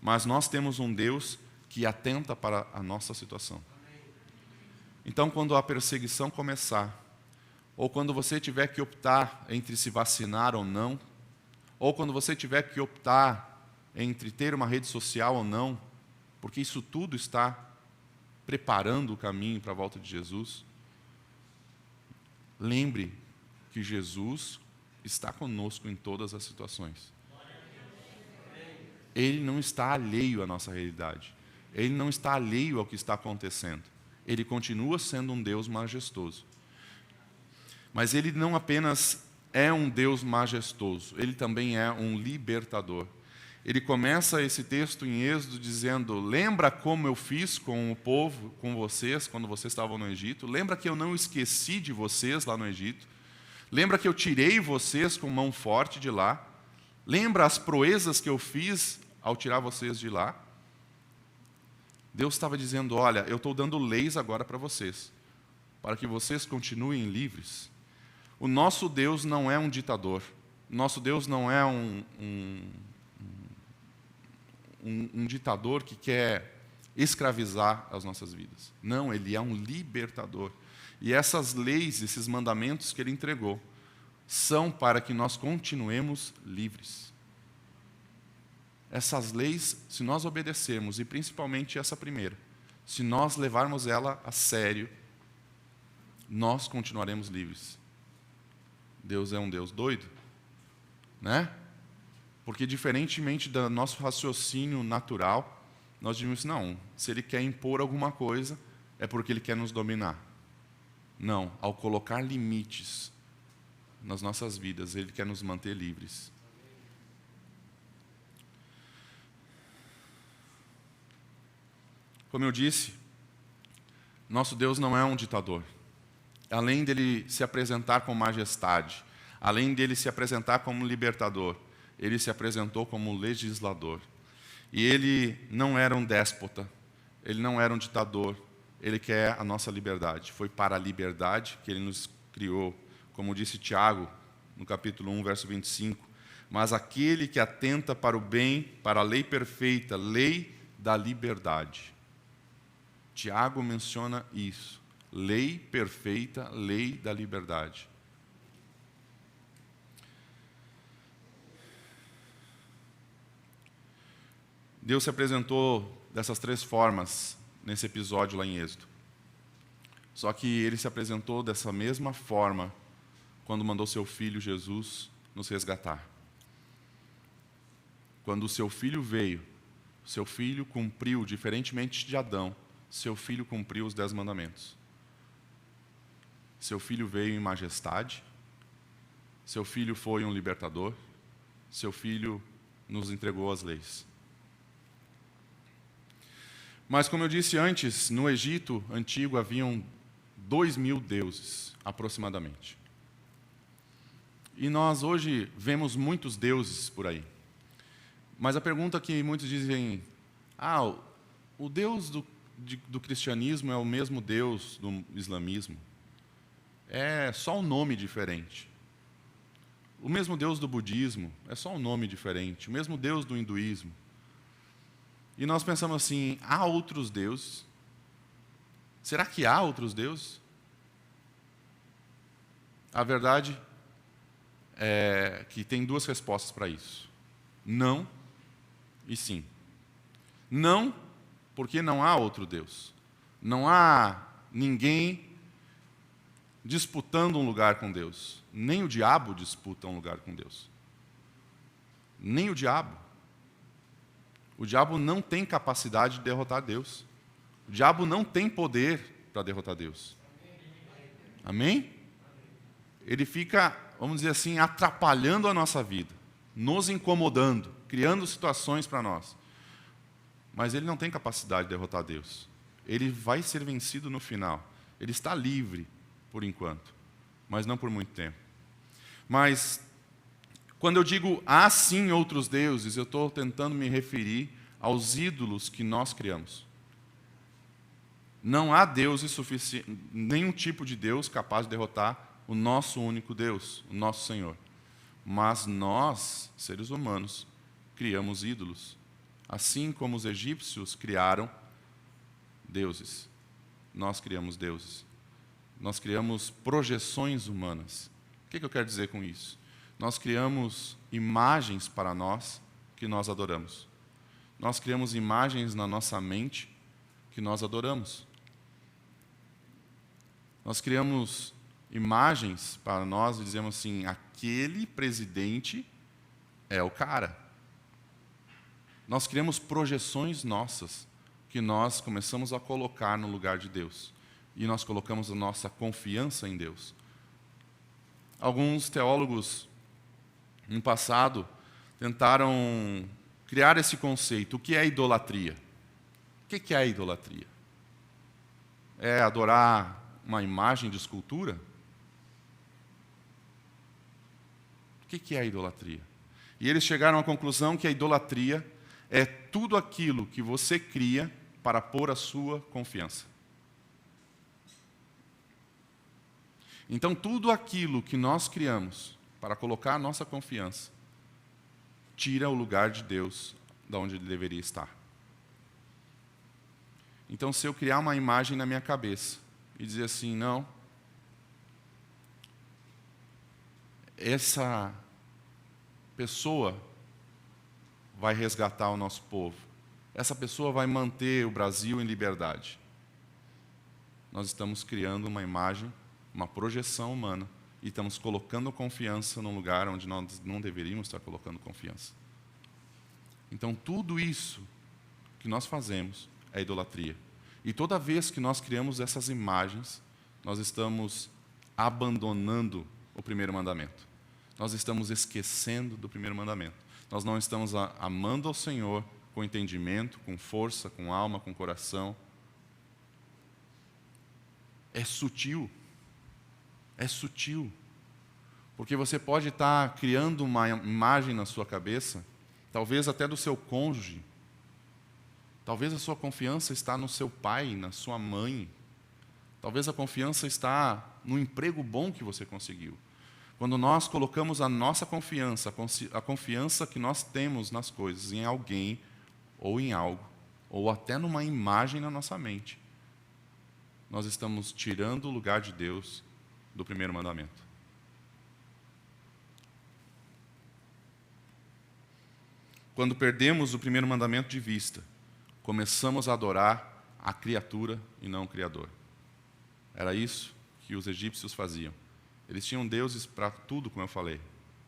Mas nós temos um Deus que atenta para a nossa situação. Então, quando a perseguição começar, ou quando você tiver que optar entre se vacinar ou não, ou quando você tiver que optar entre ter uma rede social ou não, porque isso tudo está preparando o caminho para a volta de Jesus, lembre que Jesus está conosco em todas as situações. Ele não está alheio à nossa realidade. Ele não está alheio ao que está acontecendo. Ele continua sendo um Deus majestoso. Mas ele não apenas é um Deus majestoso, ele também é um libertador. Ele começa esse texto em Êxodo dizendo: lembra como eu fiz com o povo, com vocês, quando vocês estavam no Egito? Lembra que eu não esqueci de vocês lá no Egito? Lembra que eu tirei vocês com mão forte de lá? Lembra as proezas que eu fiz ao tirar vocês de lá? Deus estava dizendo: olha, eu estou dando leis agora para vocês, para que vocês continuem livres. O nosso Deus não é um ditador. Nosso Deus não é um ditador que quer escravizar as nossas vidas. Não, Ele é um libertador. E essas leis, esses mandamentos que Ele entregou, são para que nós continuemos livres. Essas leis, se nós obedecermos, e principalmente essa primeira, se nós levarmos ela a sério, nós continuaremos livres. Deus é um Deus doido, né? Porque diferentemente do nosso raciocínio natural, nós dizemos, não, se Ele quer impor alguma coisa, é porque Ele quer nos dominar. Não, ao colocar limites nas nossas vidas, Ele quer nos manter livres. Como eu disse, nosso Deus não é um ditador. Além dele se apresentar com majestade, além dele se apresentar como libertador, ele se apresentou como legislador. E ele não era um déspota, ele não era um ditador, ele quer a nossa liberdade. Foi para a liberdade que ele nos criou, como disse Tiago, no capítulo 1, verso 25. Mas aquele que atenta para o bem, para a lei perfeita, lei da liberdade. Tiago menciona isso. Lei perfeita, lei da liberdade. Deus se apresentou dessas três formas nesse episódio lá em Êxodo. Só que Ele se apresentou dessa mesma forma quando mandou seu Filho Jesus nos resgatar. Quando o seu Filho veio, seu Filho cumpriu, diferentemente de Adão, seu Filho cumpriu os 10 mandamentos. Seu Filho veio em majestade, seu Filho foi um libertador, seu Filho nos entregou as leis. Mas, como eu disse antes, no Egito antigo haviam 2.000 deuses, aproximadamente. E nós hoje vemos muitos deuses por aí. Mas a pergunta que muitos dizem, o Deus do cristianismo é o mesmo Deus do islamismo? É só um nome diferente. O mesmo Deus do budismo é só um nome diferente. O mesmo Deus do hinduísmo. E nós pensamos assim, há outros deuses? Será que há outros deuses? A verdade é que tem duas respostas para isso. Não e sim. Não, porque não há outro Deus. Não há ninguém disputando um lugar com Deus. Nem o diabo disputa um lugar com Deus. Nem o diabo. O diabo não tem capacidade de derrotar Deus. O diabo não tem poder para derrotar Deus. Amém? Ele fica, vamos dizer assim, atrapalhando a nossa vida, nos incomodando, criando situações para nós. Mas ele não tem capacidade de derrotar Deus. Ele vai ser vencido no final. Ele está livre, por enquanto, mas não por muito tempo. Mas, quando eu digo há sim outros deuses, eu estou tentando me referir aos ídolos que nós criamos. Não há deuses suficientes, nenhum tipo de Deus capaz de derrotar o nosso único Deus, o nosso Senhor. Mas nós, seres humanos, criamos ídolos. Assim como os egípcios criaram deuses. Nós criamos deuses. Nós criamos projeções humanas. O que eu quero dizer com isso? Nós criamos imagens para nós que nós adoramos. Nós criamos imagens na nossa mente que nós adoramos. Nós criamos imagens para nós e dizemos assim, aquele presidente é o cara. Nós criamos projeções nossas que nós começamos a colocar no lugar de Deus. E nós colocamos a nossa confiança em Deus. Alguns teólogos, no passado, tentaram criar esse conceito. O que é idolatria? O que é a idolatria? É adorar uma imagem de escultura? O que é a idolatria? E eles chegaram à conclusão que a idolatria é tudo aquilo que você cria para pôr a sua confiança. Então, tudo aquilo que nós criamos para colocar a nossa confiança, tira o lugar de Deus de onde ele deveria estar. Então, se eu criar uma imagem na minha cabeça e dizer assim, não, essa pessoa vai resgatar o nosso povo, essa pessoa vai manter o Brasil em liberdade. Nós estamos criando uma imagem, uma projeção humana, e estamos colocando confiança num lugar onde nós não deveríamos estar colocando confiança. Então, tudo isso que nós fazemos é idolatria. E toda vez que nós criamos essas imagens, nós estamos abandonando o primeiro mandamento. Nós estamos esquecendo do primeiro mandamento. Nós não estamos amando ao Senhor com entendimento, com força, com alma, com coração. É sutil. É sutil. Porque você pode estar criando uma imagem na sua cabeça, talvez até do seu cônjuge. Talvez a sua confiança está no seu pai, na sua mãe. Talvez a confiança está no emprego bom que você conseguiu. Quando nós colocamos a nossa confiança, a confiança que nós temos nas coisas, em alguém, ou em algo, ou até numa imagem na nossa mente, nós estamos tirando o lugar de Deus do primeiro mandamento. Quando perdemos o primeiro mandamento de vista, começamos a adorar a criatura e não o Criador. Era isso que os egípcios faziam. Eles tinham deuses para tudo, como eu falei.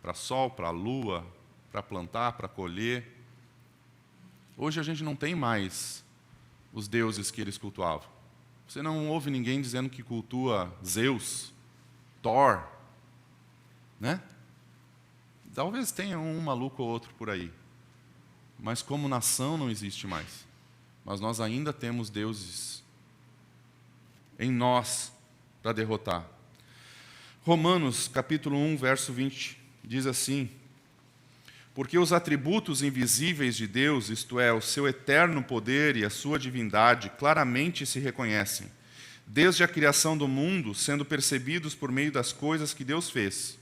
Para sol, para lua, para plantar, para colher. Hoje a gente não tem mais os deuses que eles cultuavam. Você não ouve ninguém dizendo que cultua Zeus, Thor, né? Talvez tenha um maluco ou outro por aí. Mas como nação não existe mais. Mas nós ainda temos deuses em nós para derrotar. Romanos, capítulo 1, verso 20, diz assim: porque os atributos invisíveis de Deus, isto é, o seu eterno poder e a sua divindade, claramente se reconhecem, desde a criação do mundo, sendo percebidos por meio das coisas que Deus fez.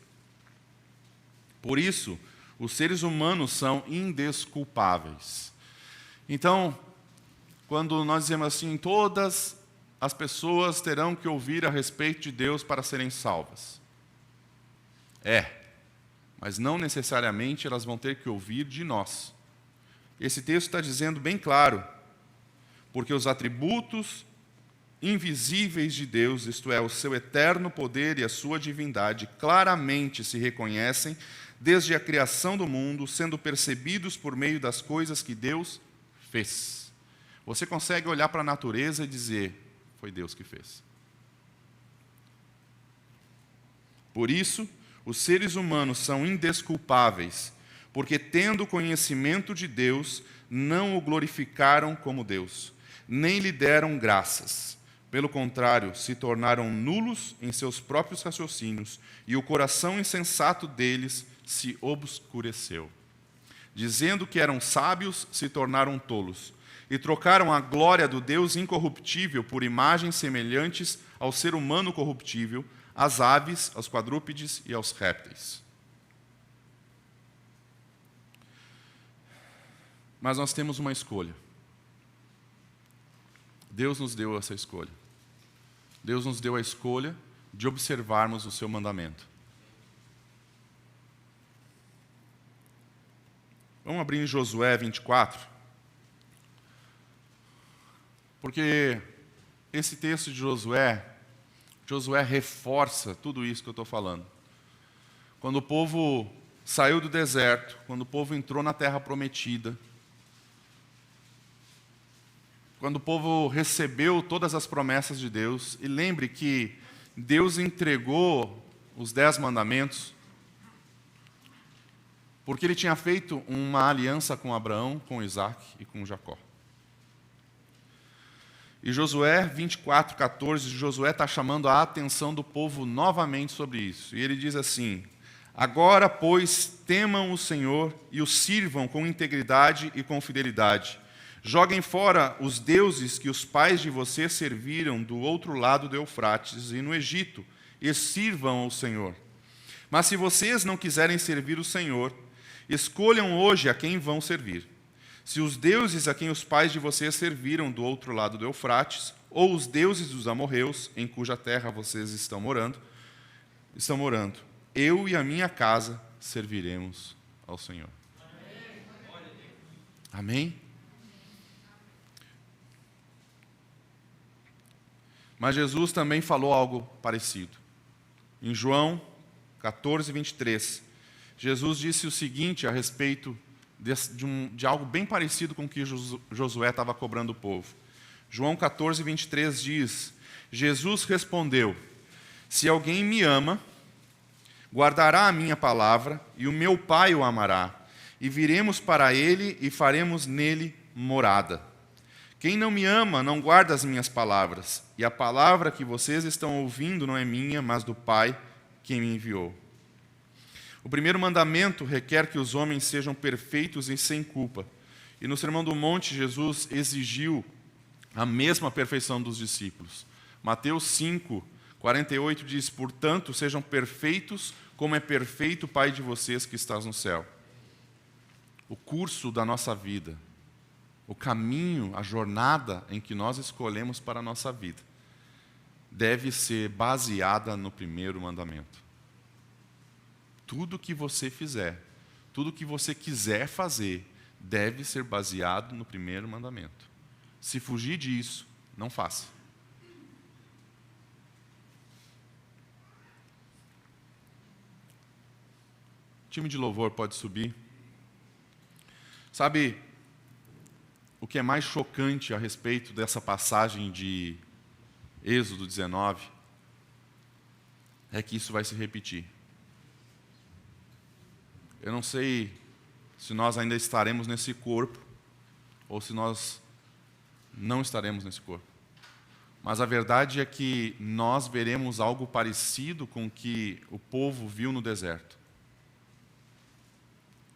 Por isso, os seres humanos são indesculpáveis. Então, quando nós dizemos assim, todas as pessoas terão que ouvir a respeito de Deus para serem salvas. Mas não necessariamente elas vão ter que ouvir de nós. Esse texto está dizendo bem claro, porque os atributos invisíveis de Deus, isto é, o seu eterno poder e a sua divindade, claramente se reconhecem desde a criação do mundo, sendo percebidos por meio das coisas que Deus fez. Você consegue olhar para a natureza e dizer, foi Deus que fez. Por isso, os seres humanos são indesculpáveis, porque tendo conhecimento de Deus, não o glorificaram como Deus, nem lhe deram graças. Pelo contrário, se tornaram nulos em seus próprios raciocínios, e o coração insensato deles se obscureceu. Dizendo que eram sábios, se tornaram tolos, e trocaram a glória do Deus incorruptível por imagens semelhantes ao ser humano corruptível, às aves, aos quadrúpedes e aos répteis. Mas nós temos uma escolha. Deus nos deu essa escolha. Deus nos deu a escolha de observarmos o seu mandamento. Vamos abrir em Josué 24. Porque esse texto de Josué reforça tudo isso que eu estou falando. Quando o povo saiu do deserto, quando o povo entrou na terra prometida, quando o povo recebeu todas as promessas de Deus, e lembre que Deus entregou os 10 mandamentos, porque Ele tinha feito uma aliança com Abraão, com Isaac e com Jacó. E Josué 24:14, Josué está chamando a atenção do povo novamente sobre isso. E ele diz assim: agora, pois, temam o Senhor e o sirvam com integridade e com fidelidade. Joguem fora os deuses que os pais de vocês serviram do outro lado do Eufrates e no Egito, e sirvam ao Senhor. Mas se vocês não quiserem servir o Senhor, escolham hoje a quem vão servir. Se os deuses a quem os pais de vocês serviram do outro lado do Eufrates, ou os deuses dos amorreus, em cuja terra vocês estão morando, eu e a minha casa serviremos ao Senhor. Amém? Mas Jesus também falou algo parecido. Em João 14:23, Jesus disse o seguinte a respeito de algo bem parecido com o que Josué estava cobrando o povo. João 14:23 diz: Jesus respondeu: se alguém me ama, guardará a minha palavra, e o meu Pai o amará, e viremos para ele e faremos nele morada. Quem não me ama não guarda as minhas palavras, e a palavra que vocês estão ouvindo não é minha, mas do Pai que me enviou. O primeiro mandamento requer que os homens sejam perfeitos e sem culpa. E no Sermão do Monte, Jesus exigiu a mesma perfeição dos discípulos. Mateus 5:48 diz: portanto, sejam perfeitos como é perfeito o Pai de vocês que está no céu. O curso da nossa vida, o caminho, a jornada em que nós escolhemos para a nossa vida, deve ser baseada no primeiro mandamento. Tudo que você fizer, tudo que você quiser fazer, deve ser baseado no primeiro mandamento. Se fugir disso, não faça. O time de louvor pode subir. Sabe, o que é mais chocante a respeito dessa passagem de Êxodo 19 é que isso vai se repetir. Eu não sei se nós ainda estaremos nesse corpo ou se nós não estaremos nesse corpo. Mas a verdade é que nós veremos algo parecido com o que o povo viu no deserto.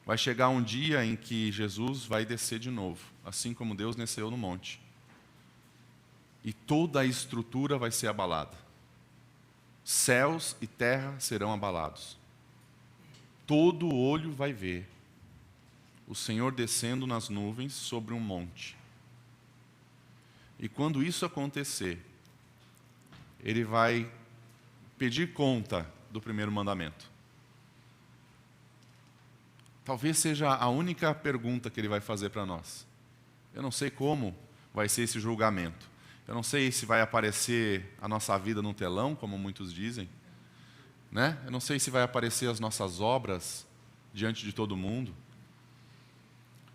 Vai chegar um dia em que Jesus vai descer de novo, assim como Deus desceu no monte. E toda a estrutura vai ser abalada. Céus e terra serão abalados. Todo olho vai ver o Senhor descendo nas nuvens sobre um monte. E quando isso acontecer, Ele vai pedir conta do primeiro mandamento. Talvez seja a única pergunta que Ele vai fazer para nós. Eu não sei como vai ser esse julgamento. Eu não sei se vai aparecer a nossa vida num telão, como muitos dizem. Né? Eu não sei se vai aparecer as nossas obras diante de todo mundo.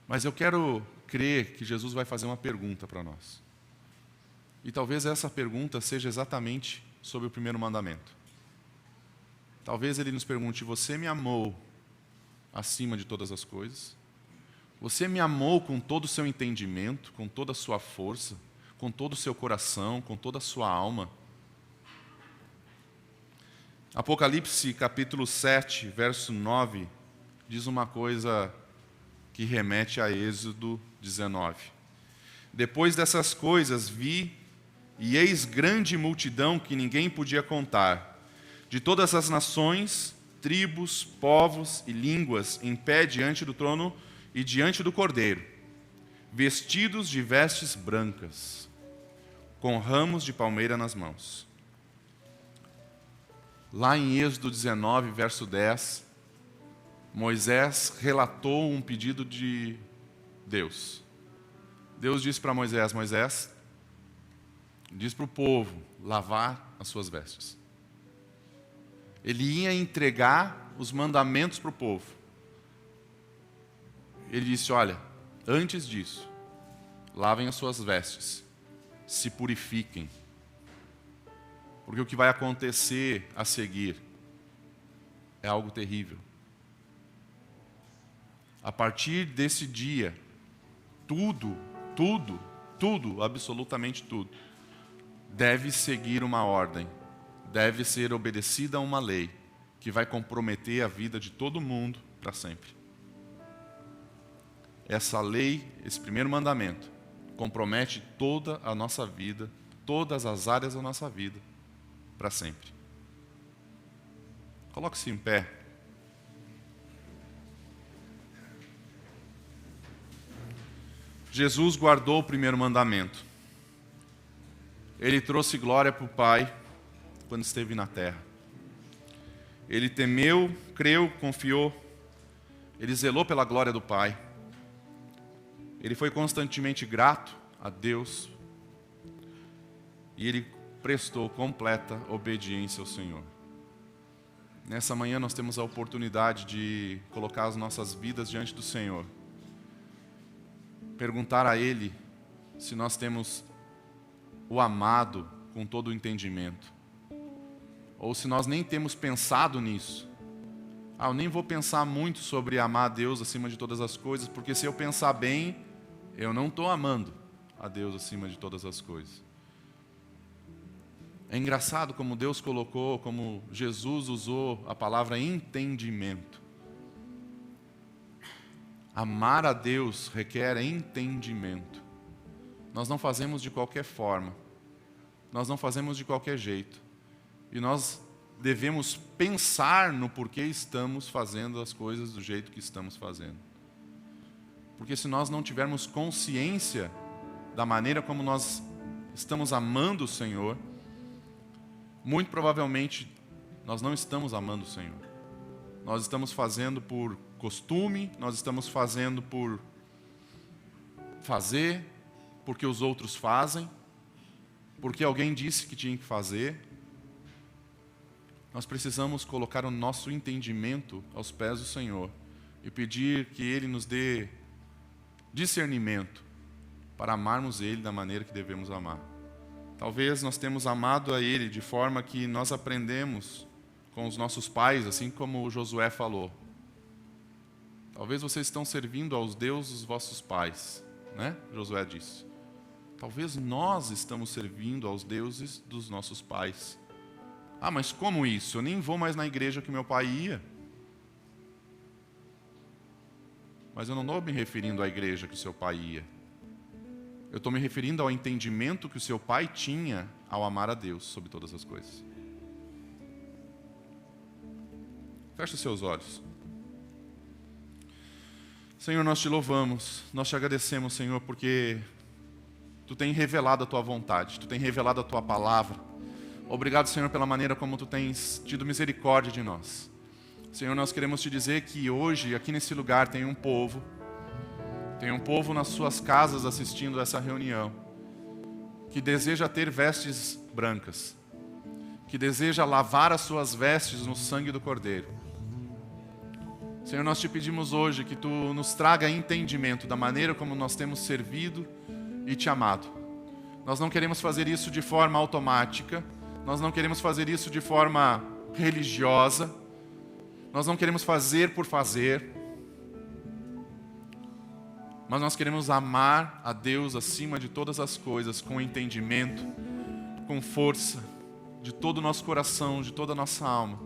Mas eu quero crer que Jesus vai fazer uma pergunta para nós. E talvez essa pergunta seja exatamente sobre o primeiro mandamento. Talvez Ele nos pergunte: você me amou acima de todas as coisas? Você me amou com todo o seu entendimento, com toda a sua força, com todo o seu coração, com toda a sua alma? Apocalipse capítulo 7, verso 9, diz uma coisa que remete a Êxodo 19. Depois dessas coisas vi, e eis grande multidão que ninguém podia contar, de todas as nações, tribos, povos e línguas, em pé diante do trono e diante do Cordeiro, vestidos de vestes brancas. com ramos de palmeira nas mãos. Lá em Êxodo 19, verso 10, Moisés relatou um pedido de Deus. Deus disse para Moisés: Moisés, diz para o povo lavar as suas vestes. Ele ia entregar os mandamentos para o povo. Ele disse: olha, antes disso, lavem as suas vestes, se purifiquem. Porque o que vai acontecer a seguir é algo terrível. A partir desse dia, tudo, absolutamente tudo, deve seguir uma ordem, deve ser obedecida a uma lei que vai comprometer a vida de todo mundo para sempre. Essa lei, esse primeiro mandamento, compromete toda a nossa vida, todas as áreas da nossa vida, para sempre. Coloque-se em pé. Jesus guardou o primeiro mandamento. Ele trouxe glória para o Pai quando esteve na terra. Ele temeu, creu, confiou. Ele zelou pela glória do Pai. Ele foi constantemente grato a Deus. E ele prestou completa obediência ao Senhor. Nessa manhã nós temos a oportunidade de colocar as nossas vidas diante do Senhor. Perguntar a Ele se nós temos o amado com todo o entendimento. Ou se nós nem temos pensado nisso. Eu nem vou pensar muito sobre amar a Deus acima de todas as coisas, porque se eu pensar bem, eu não estou amando a Deus acima de todas as coisas. É engraçado como Deus colocou, como Jesus usou a palavra entendimento. Amar a Deus requer entendimento. Nós não fazemos de qualquer forma. Nós não fazemos de qualquer jeito. E nós devemos pensar no porquê estamos fazendo as coisas do jeito que estamos fazendo. Porque se nós não tivermos consciência da maneira como nós estamos amando o Senhor, muito provavelmente nós não estamos amando o Senhor. Nós estamos fazendo por costume, nós estamos fazendo por fazer, porque os outros fazem, porque alguém disse que tinha que fazer. Nós precisamos colocar o nosso entendimento aos pés do Senhor e pedir que Ele nos dê discernimento para amarmos Ele da maneira que devemos amar. Talvez nós temos amado a Ele de forma que nós aprendemos com os nossos pais, assim como Josué falou. Talvez vocês estão servindo aos deuses dos vossos pais, né? Josué disse. Talvez nós estamos servindo aos deuses dos nossos pais. Mas como isso? Eu nem vou mais na igreja que meu pai ia. Mas eu não estou me referindo à igreja que o seu pai ia. Eu estou me referindo ao entendimento que o seu pai tinha ao amar a Deus sobre todas as coisas. Feche os seus olhos. Senhor, nós te louvamos, nós te agradecemos, Senhor, porque Tu tem revelado a Tua vontade, Tu tem revelado a Tua palavra. Obrigado, Senhor, pela maneira como Tu tens tido misericórdia de nós. Senhor, nós queremos Te dizer que hoje, aqui nesse lugar, tem um povo nas suas casas assistindo essa reunião, que deseja ter vestes brancas, que deseja lavar as suas vestes no sangue do Cordeiro. Senhor, nós Te pedimos hoje que Tu nos traga entendimento da maneira como nós temos servido e Te amado. Nós não queremos fazer isso de forma automática, nós não queremos fazer isso de forma religiosa, nós não queremos fazer por fazer, mas nós queremos amar a Deus acima de todas as coisas, com entendimento, com força, de todo o nosso coração, de toda a nossa alma.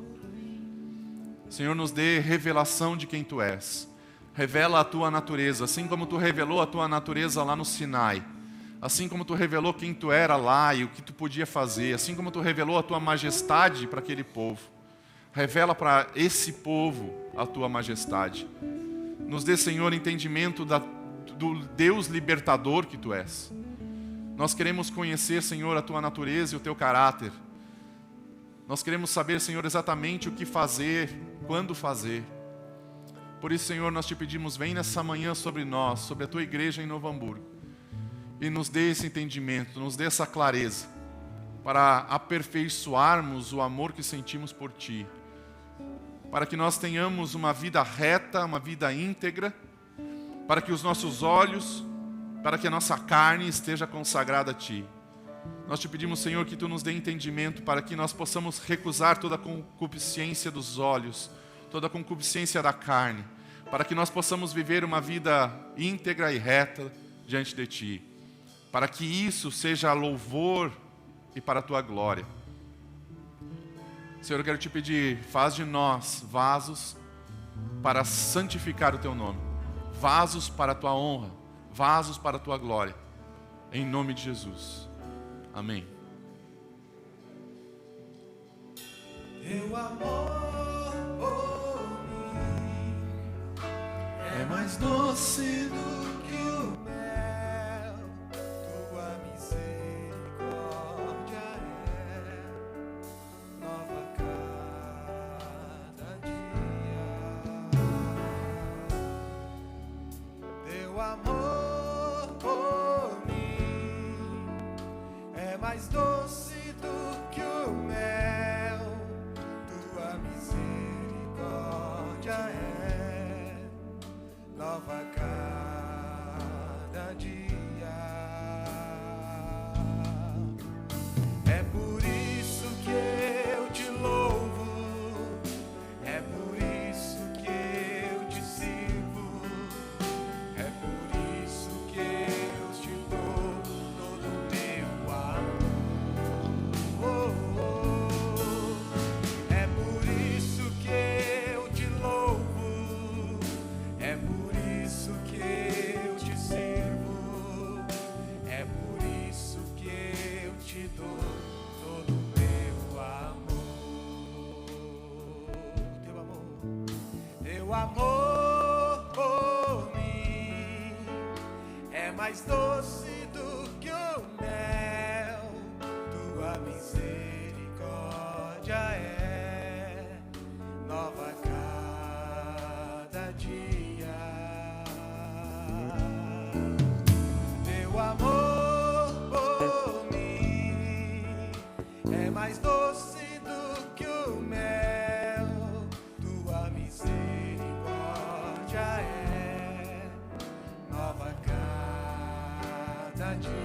Senhor, nos dê revelação de quem Tu és. Revela a Tua natureza, assim como Tu revelou a Tua natureza lá no Sinai. Assim como Tu revelou quem Tu era lá e o que Tu podia fazer. Assim como Tu revelou a Tua majestade para aquele povo. Revela para esse povo a Tua majestade. Nos dê, Senhor, entendimento do Deus libertador que Tu és. Nós queremos conhecer, Senhor, a Tua natureza e o Teu caráter. Nós queremos saber, Senhor, exatamente o que fazer, quando fazer. Por isso, Senhor, nós Te pedimos, vem nessa manhã sobre nós, sobre a Tua igreja em Novo Hamburgo, e nos dê esse entendimento, nos dê essa clareza, para aperfeiçoarmos o amor que sentimos por Ti, para que nós tenhamos uma vida reta, uma vida íntegra, para que os nossos olhos, para que a nossa carne esteja consagrada a Ti. Nós Te pedimos, Senhor, que Tu nos dê entendimento para que nós possamos recusar toda a concupiscência dos olhos, toda a concupiscência da carne, para que nós possamos viver uma vida íntegra e reta diante de Ti, para que isso seja louvor e para a Tua glória. Senhor, eu quero Te pedir, faz de nós vasos para santificar o Teu nome, vasos para a Tua honra, vasos para a Tua glória, em nome de Jesus. Amém. Teu amor por mim é mais doce do que o mel, Tua misericórdia é nova cada dia. Teu amor por mim é mais doce do que o mel, Tua misericórdia é nova cada dia. É por isso que eu Te louvo, é por isso que eu Te sirvo, é por isso que eu Te dou todo o meu amor. É por isso que eu Te louvo, é por isso que eu Te sirvo, é por isso que eu Te dou todo o meu amor. Teu amor por mim é mais doce do que o mel, Tua misericórdia é nova cada dia. Teu amor por mim é mais doce do que o mel, Tua misericórdia é nova cada dia.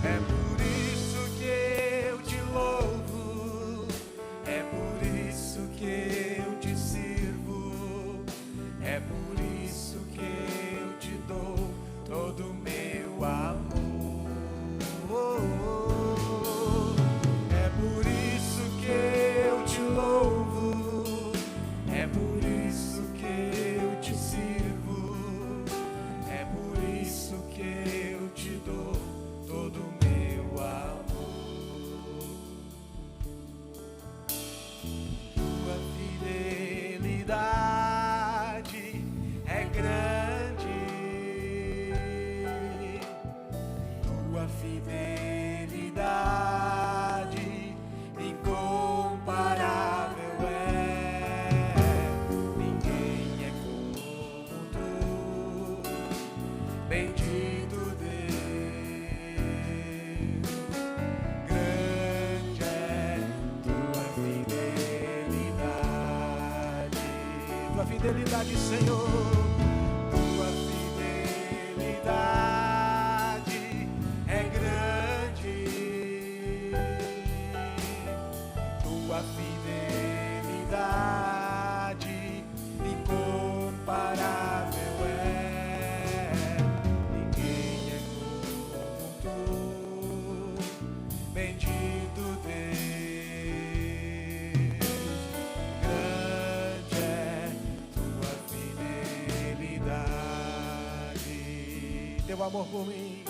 É por isso que eu Te louvo, é por isso que eu Te sirvo, é por isso que eu Te dou todo o meu amor. É por isso que eu Te louvo, é por isso que eu Te sirvo, é por isso que eu Te dou todo o meu amor. Tua fidelidade é grande, Tua fidelidade incomparável é. Ninguém é como Tu, bendito Deus. Grande é Tua fidelidade, Senhor. Tua fidelidade é grande, Tua fidelidade incomparável é. Ninguém é como Tu, bendito Deus. Grande é Tua fidelidade. Teu amor por mim,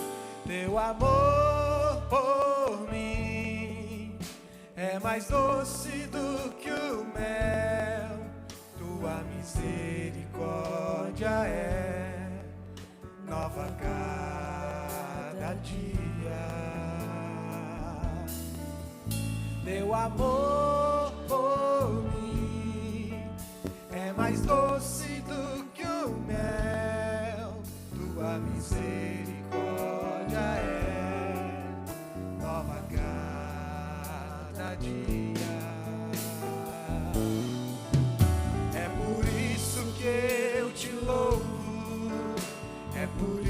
Teu amor por mim é mais doce do que o mel, Tua misericórdia é nova cada dia. Teu amor por mim é mais doce do que o mel, tua misericórdia é nova cada dia. É por isso que eu te louvo, é por